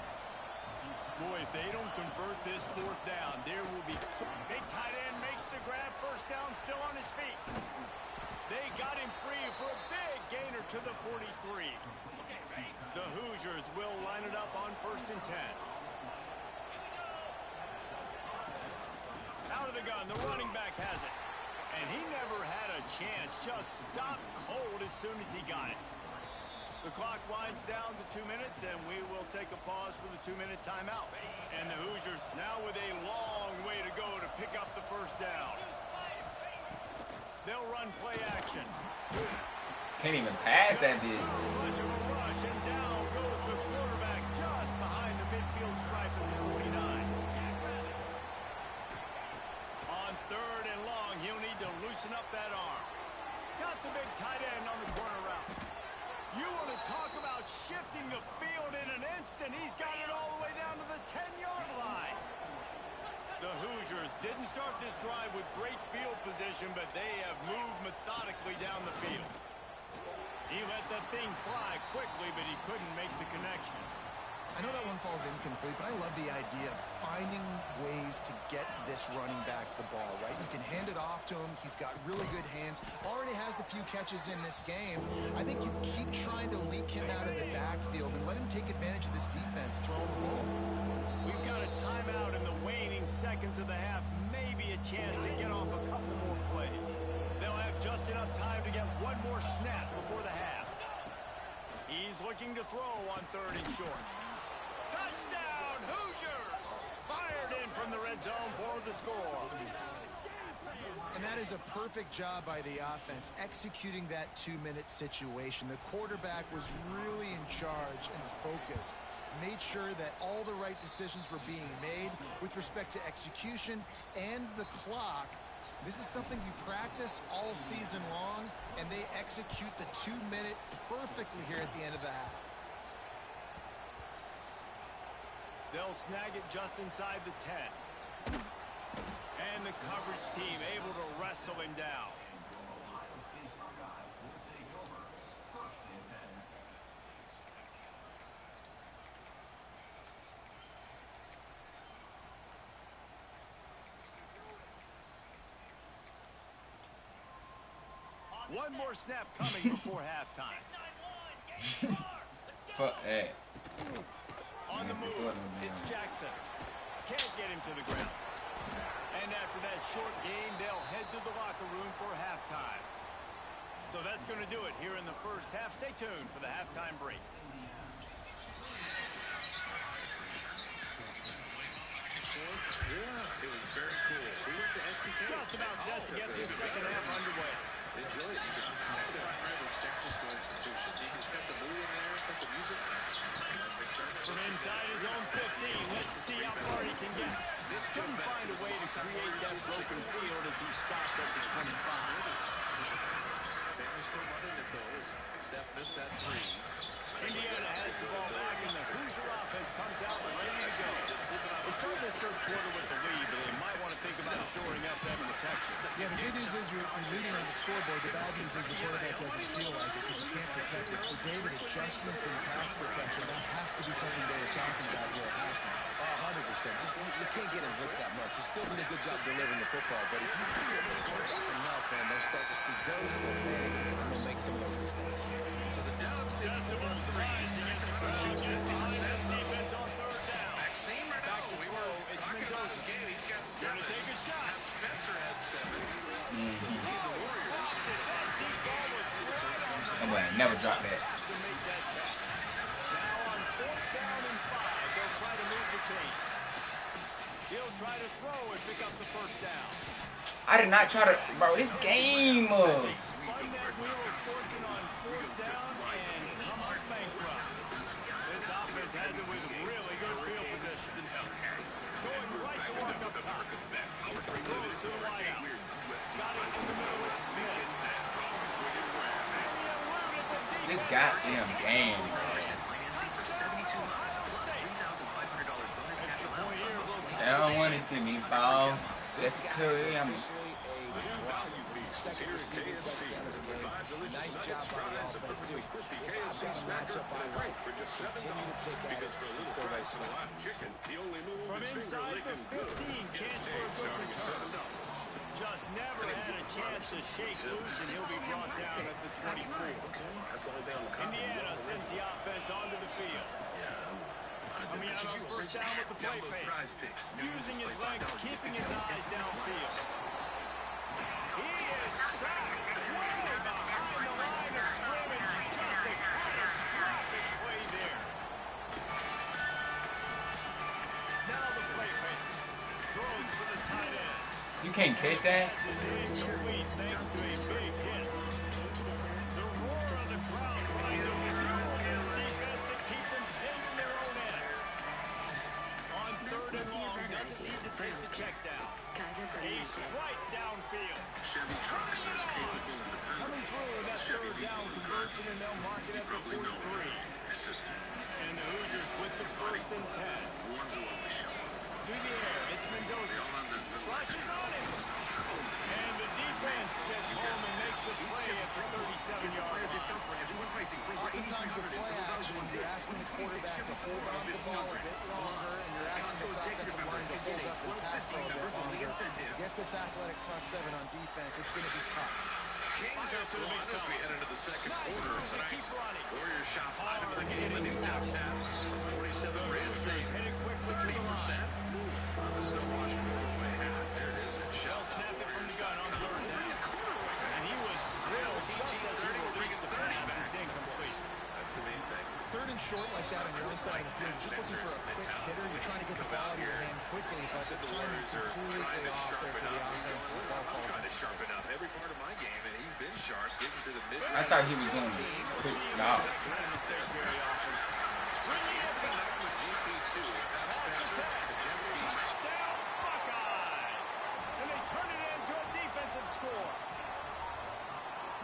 Boy, if they don't convert this fourth down, there will be... Big tight end makes the grab. First down, still on his feet. They got him free for a big gainer to the 43. The Hoosiers will line it up on first and 10. Out of the gun, the running back has it. And he never had a chance. Just stopped cold as soon as he got it. The clock winds down to 2 minutes, and we will take a pause for the 2-minute timeout. And the Hoosiers now with a long way to go to pick up the first down. They'll run play action. Can't even pass that bitch. Much of a rush, and down goes the quarterback just behind the midfield stripe of the 49. On 3rd and long, he'll need to loosen up that arm. Got the big tight end on the corner route. You want to talk about shifting the field in an instant. He's got it all the way down to the 10-yard line. The Hoosiers didn't start this drive with great field position, but they have moved methodically down the field. He let that thing fly quickly, but he couldn't make the connection. I know that one falls incomplete, but I love the idea of finding ways to get this running back the ball, right? You can hand it off to him. He's got really good hands. Already has a few catches in this game. I think you keep trying to leak him out of the backfield and let him take advantage of this defense throwing the ball. We've got a timeout in the waning seconds of the half. Maybe a chance to get off a couple more plays. They'll have just enough time to get one more snap before the half. He's looking to throw on 3rd and short. Touchdown, Hoosiers! Fired in from the red zone for the score. And that is a perfect job by the offense, executing that 2-minute situation. The quarterback was really in charge and focused. Made sure that all the right decisions were being made with respect to execution and the clock. This is something you practice all season long, and they execute the 2-minute perfectly here at the end of the half. They'll snag it just inside the 10. And the coverage team able to wrestle him down. One more snap coming before halftime. Fuck that. On the move, it's Jackson. Can't get him to the ground. And after that short game, they'll head to the locker room for halftime. So that's going to do it here in the first half. Stay tuned for the halftime break. Yeah, it was very cool. We went to SDK. Just about set to get this second half underway. Enjoy it. You can set it right with San Francisco institution. You can set the mood in there, set the music. From inside his own 15, let's see how far he can get. Couldn't find a way to create that broken field as he stopped at the 25. Sam's still running it though. Steph missed that 3. Indiana has the ball back, and the Hoosier offense comes out ready to go. They started this third quarter with the lead, but they might want to think about shoring up that protection. Yeah, the good news is you're leading on the scoreboard. The bad news is the quarterback doesn't feel like it because you can't protect it. So, David, adjustments in pass protection, that has to be something they were talking about here at halftime. 100%. Just you can't get him hit that much. He's still doing a good job delivering the football, but if you get him hit enough, man, they'll start to see ghosts, they'll panic, and they'll make some of those mistakes. So the Dubs hit 4 threes. Behind his defense on 3rd down. Maxime Back to we throw. were It's talking about Mendoza. his game. He's got 7. Gonna take a shot. Now Spencer has 7. The Warriors. That deep ball was right on the That boy ain't never dropped that. have to make that catch. Now on 4th down and 5, they'll try to move the chains. He'll try to throw and pick up the first down. I did not try to, bro. This game. They spun that wheel of fortune on 4th down and come up bankrupt. This offense has it with really good field position. Going right to work up top. Throws to the wideout. Got it in the middle with Smith. And he eluded the defense. This goddamn game. Extra point here will tie. They don't want to see me fall. That's Curry. I'm Second receiving touchdown of the game. Nice job by the offense, too. I've got a matchup I like. Continue to pick at it until they stop. From inside the 15, chance for a good return. Just never had a chance to shake loose, and he'll be brought down at the 24. Indiana sends the offense onto the field. Coming out on 1st down with the play fake. Using his legs, keeping his eyes downfield. He is sacked way behind the line of scrimmage. Just a catastrophic play there. Now the play fake. Throws for the tight end. You can't catch that? Pass is incomplete thanks to a big hit. The Roar formation, and they'll mark it at the 43. And the Hoosiers with the 1st and 10. Through the air, it's Mendoza. Rushes on him. And the defense gets home and makes a play at the 37-yard line. Oftentimes with play action, you're asking the quarterback to hold on to the ball a bit longer, and you're asking this offensive line to hold up and pass pro a bit longer. Against this athletic front seven on defense, it's going to be tough. Kings up to one as we head into the second quarter tonight. Warriors shot 5 of the game in the opening half. 47 Rams say 30% on the snow wash quarterback hat. There it is. Shell snap it from the gun on 3rd down. And he was drilled just as he released the pass. It's incomplete. That's the main thing. 3rd and short like that on your own side of the field, just looking for a quick hitter. You're trying to get the ball out of your hand quickly, but the timing completely off there for the offense. And the ball falls trying to sharpen up every part of my game, and he's been sharp. Gggg to the mid. I thought he was going to quick stop. And they turn it into a defensive score.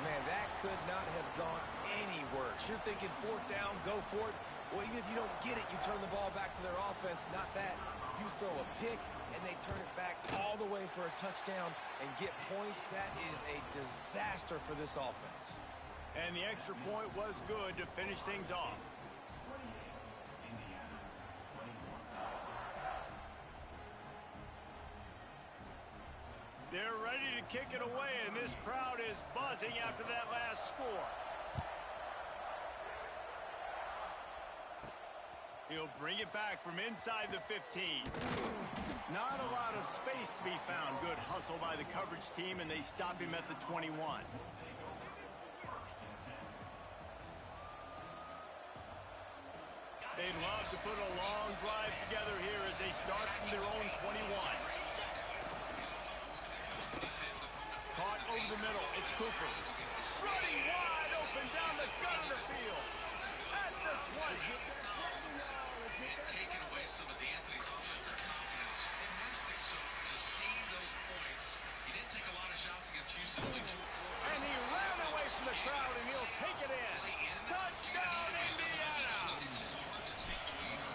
Man, that could not have gone any worse. You're thinking 4th down, go for it. Well, even if you don't get it, you turn the ball back to their offense. Not that. You throw a pick, and they turn it back all the way for a touchdown and get points. That is a disaster for this offense. And the extra point was good to finish things off. They're ready to kick it away, and this crowd is buzzing after that last score. He'll bring it back from inside the 15. Not a lot of space to be found. Good hustle by the coverage team, and they stop him at the 21. They'd love to put a long drive together here as they start from their own 21. Caught over the middle. It's Cooper. Running wide open down the gut of the field. At the 20. Taking away some of D'Anthony's offensive confidence. So to see those points, he didn't take a lot of shots against Houston. Only 2 of 4. And he ran away from the crowd, and he'll take it in. Touchdown, Indiana!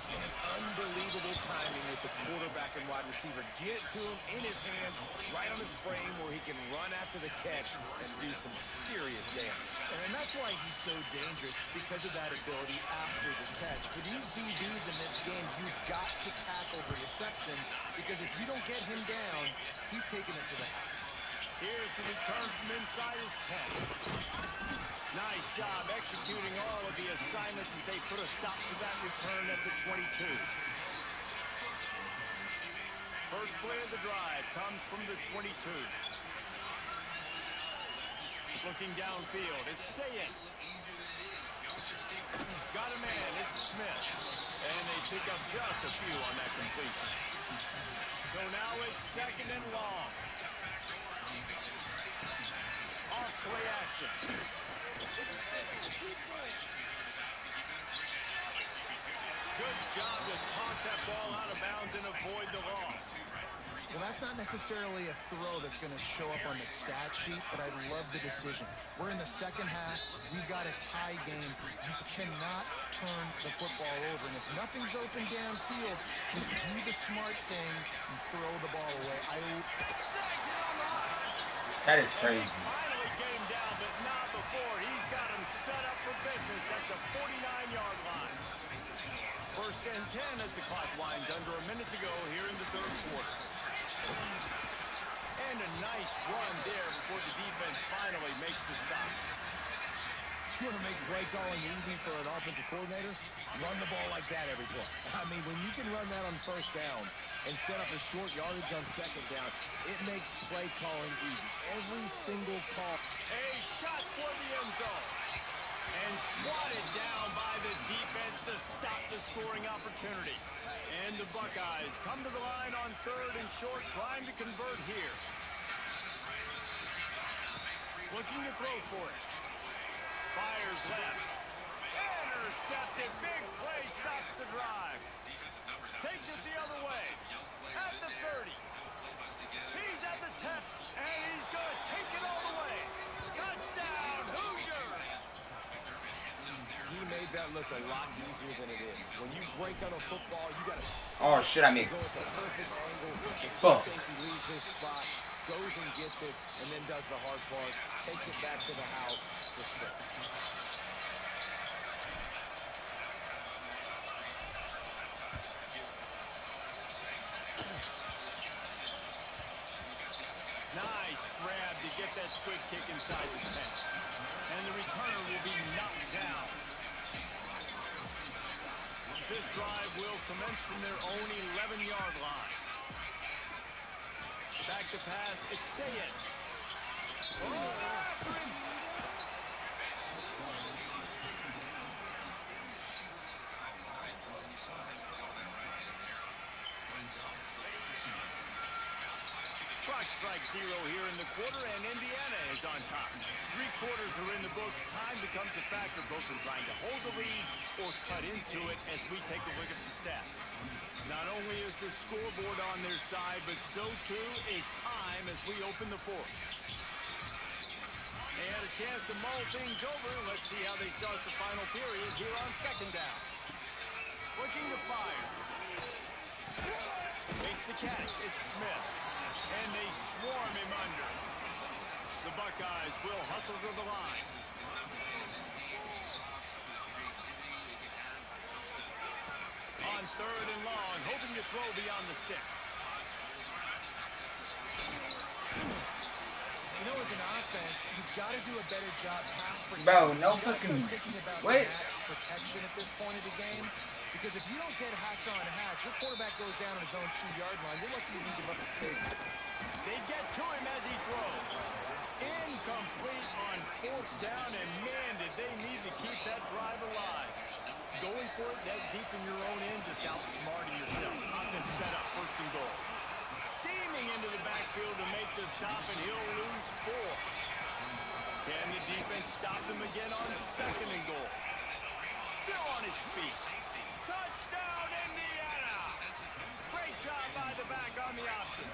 And unbelievable timing with the quarterback and wide receiver. Get to him in his hands, right on his frame where he can run after the catch and do some serious damage. And that's why he's so dangerous, because of that ability after the catch. For these DBs in this game, you've got to tackle the reception, because if you don't get him down, he's taking it to the house. Here's the return from inside his 10. Nice job executing all of the assignments as they put a stop to that return at the 22. First play of the drive comes from the 22. Looking downfield, it's Sayin. Got a man, it's Smith. And they pick up just a few on that completion. So now it's 2nd and long. Off play action. Good job to toss that ball out of bounds and avoid the loss. Well, that's not necessarily a throw that's going to show up on the stat sheet, but I love the decision. We're in the second half. We've got a tie game. You cannot turn the football over. And if nothing's open downfield, just do the smart thing and throw the ball away. That is crazy. Finally get him down, but not before. He's got him set up for business at the 49-yard line. 1st and 10 as the clock winds under a minute to go here in the 3rd quarter. And a nice run there before the defense finally makes the stop. You want to make play calling easy for an offensive coordinator? Run the ball like that every play. I mean, when you can run that on 1st down and set up a short yardage on 2nd down, it makes play calling easy. Every single call. A shot for the end zone. And swatted down by the defense to stop the scoring opportunity. And the Buckeyes come to the line on 3rd and short, trying to convert here. Looking to throw for it. Fires left. Intercepted. Big play stops the drive. Takes it the other way. At the 30. He's at the 10. And he's going to take it all the way. Touchdown, Hoosiers! made that look a lot easier than it is. When you break on a football, you got to Oh shit, I missed. go at the perfect angle. The Fuck. safety leaves his spot, goes and gets it, and then does the hard part, takes it back to the house for 6. Nice grab to get that quick kick inside the 10. And the returner will be knocked down. This drive will commence from their own 11-yard line. Back to pass, it's Sayed. Oh, after him. Clock strikes 0 here in the quarter, and Indiana is on top. 3 quarters are in the books. Time becomes a factor, both in trying to hold the lead or cut into it as we take a look at the stats. Not only is the scoreboard on their side, but so too is time as we open the 4th. They had a chance to mull things over. Let's see how they start the final period here on 2nd down. Looking to fire. Makes the catch. It's Smith. And they swarm him under. The Buckeyes will hustle to the line. On 3rd and long, hoping to throw beyond the sticks. You know, as an offense, you've got to do a better job pass protection. Bro, no fucking... What? Protection at this point of the game. Because if you don't get hats on hats, your quarterback goes down on his own 2-yard line. You're lucky you didn't give up a safety. They get to him as he throws. Incomplete on 4th down, and man, did they need to keep that drive alive. Going for it that deep in your own end, just outsmarting yourself. Offense set up, 1st and goal. Steaming into the backfield to make the stop, and he'll lose 4. Can the defense stop them again on 2nd and goal? Still on his feet. Touchdown, Indiana! Great job by the back on the option.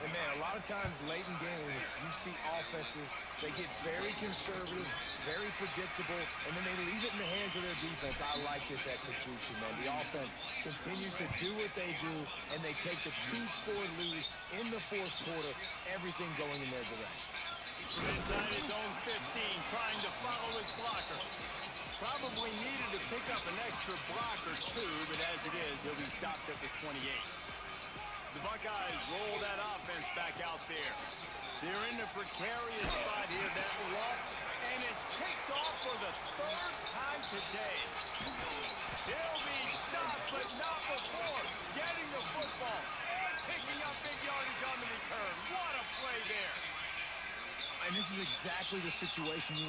And man, a lot of times late in games, you see offenses, they get very conservative, very predictable, and then they leave it in the hands of their defense. I like this execution, man. The offense continues to do what they do, and they take the 2-score lead in the 4th quarter, everything going in their direction. Inside his own 15, trying to follow his blocker. Probably needed to pick up an extra block or 2, but as it is, he'll be stopped at the 28. The Buckeyes roll that offense back out there. They're in a precarious spot here, that lock, and it's picked off for the 3rd time today. He'll be stopped, but not before getting the football and picking up big yardage on the return. What a play there. And this is exactly the situation you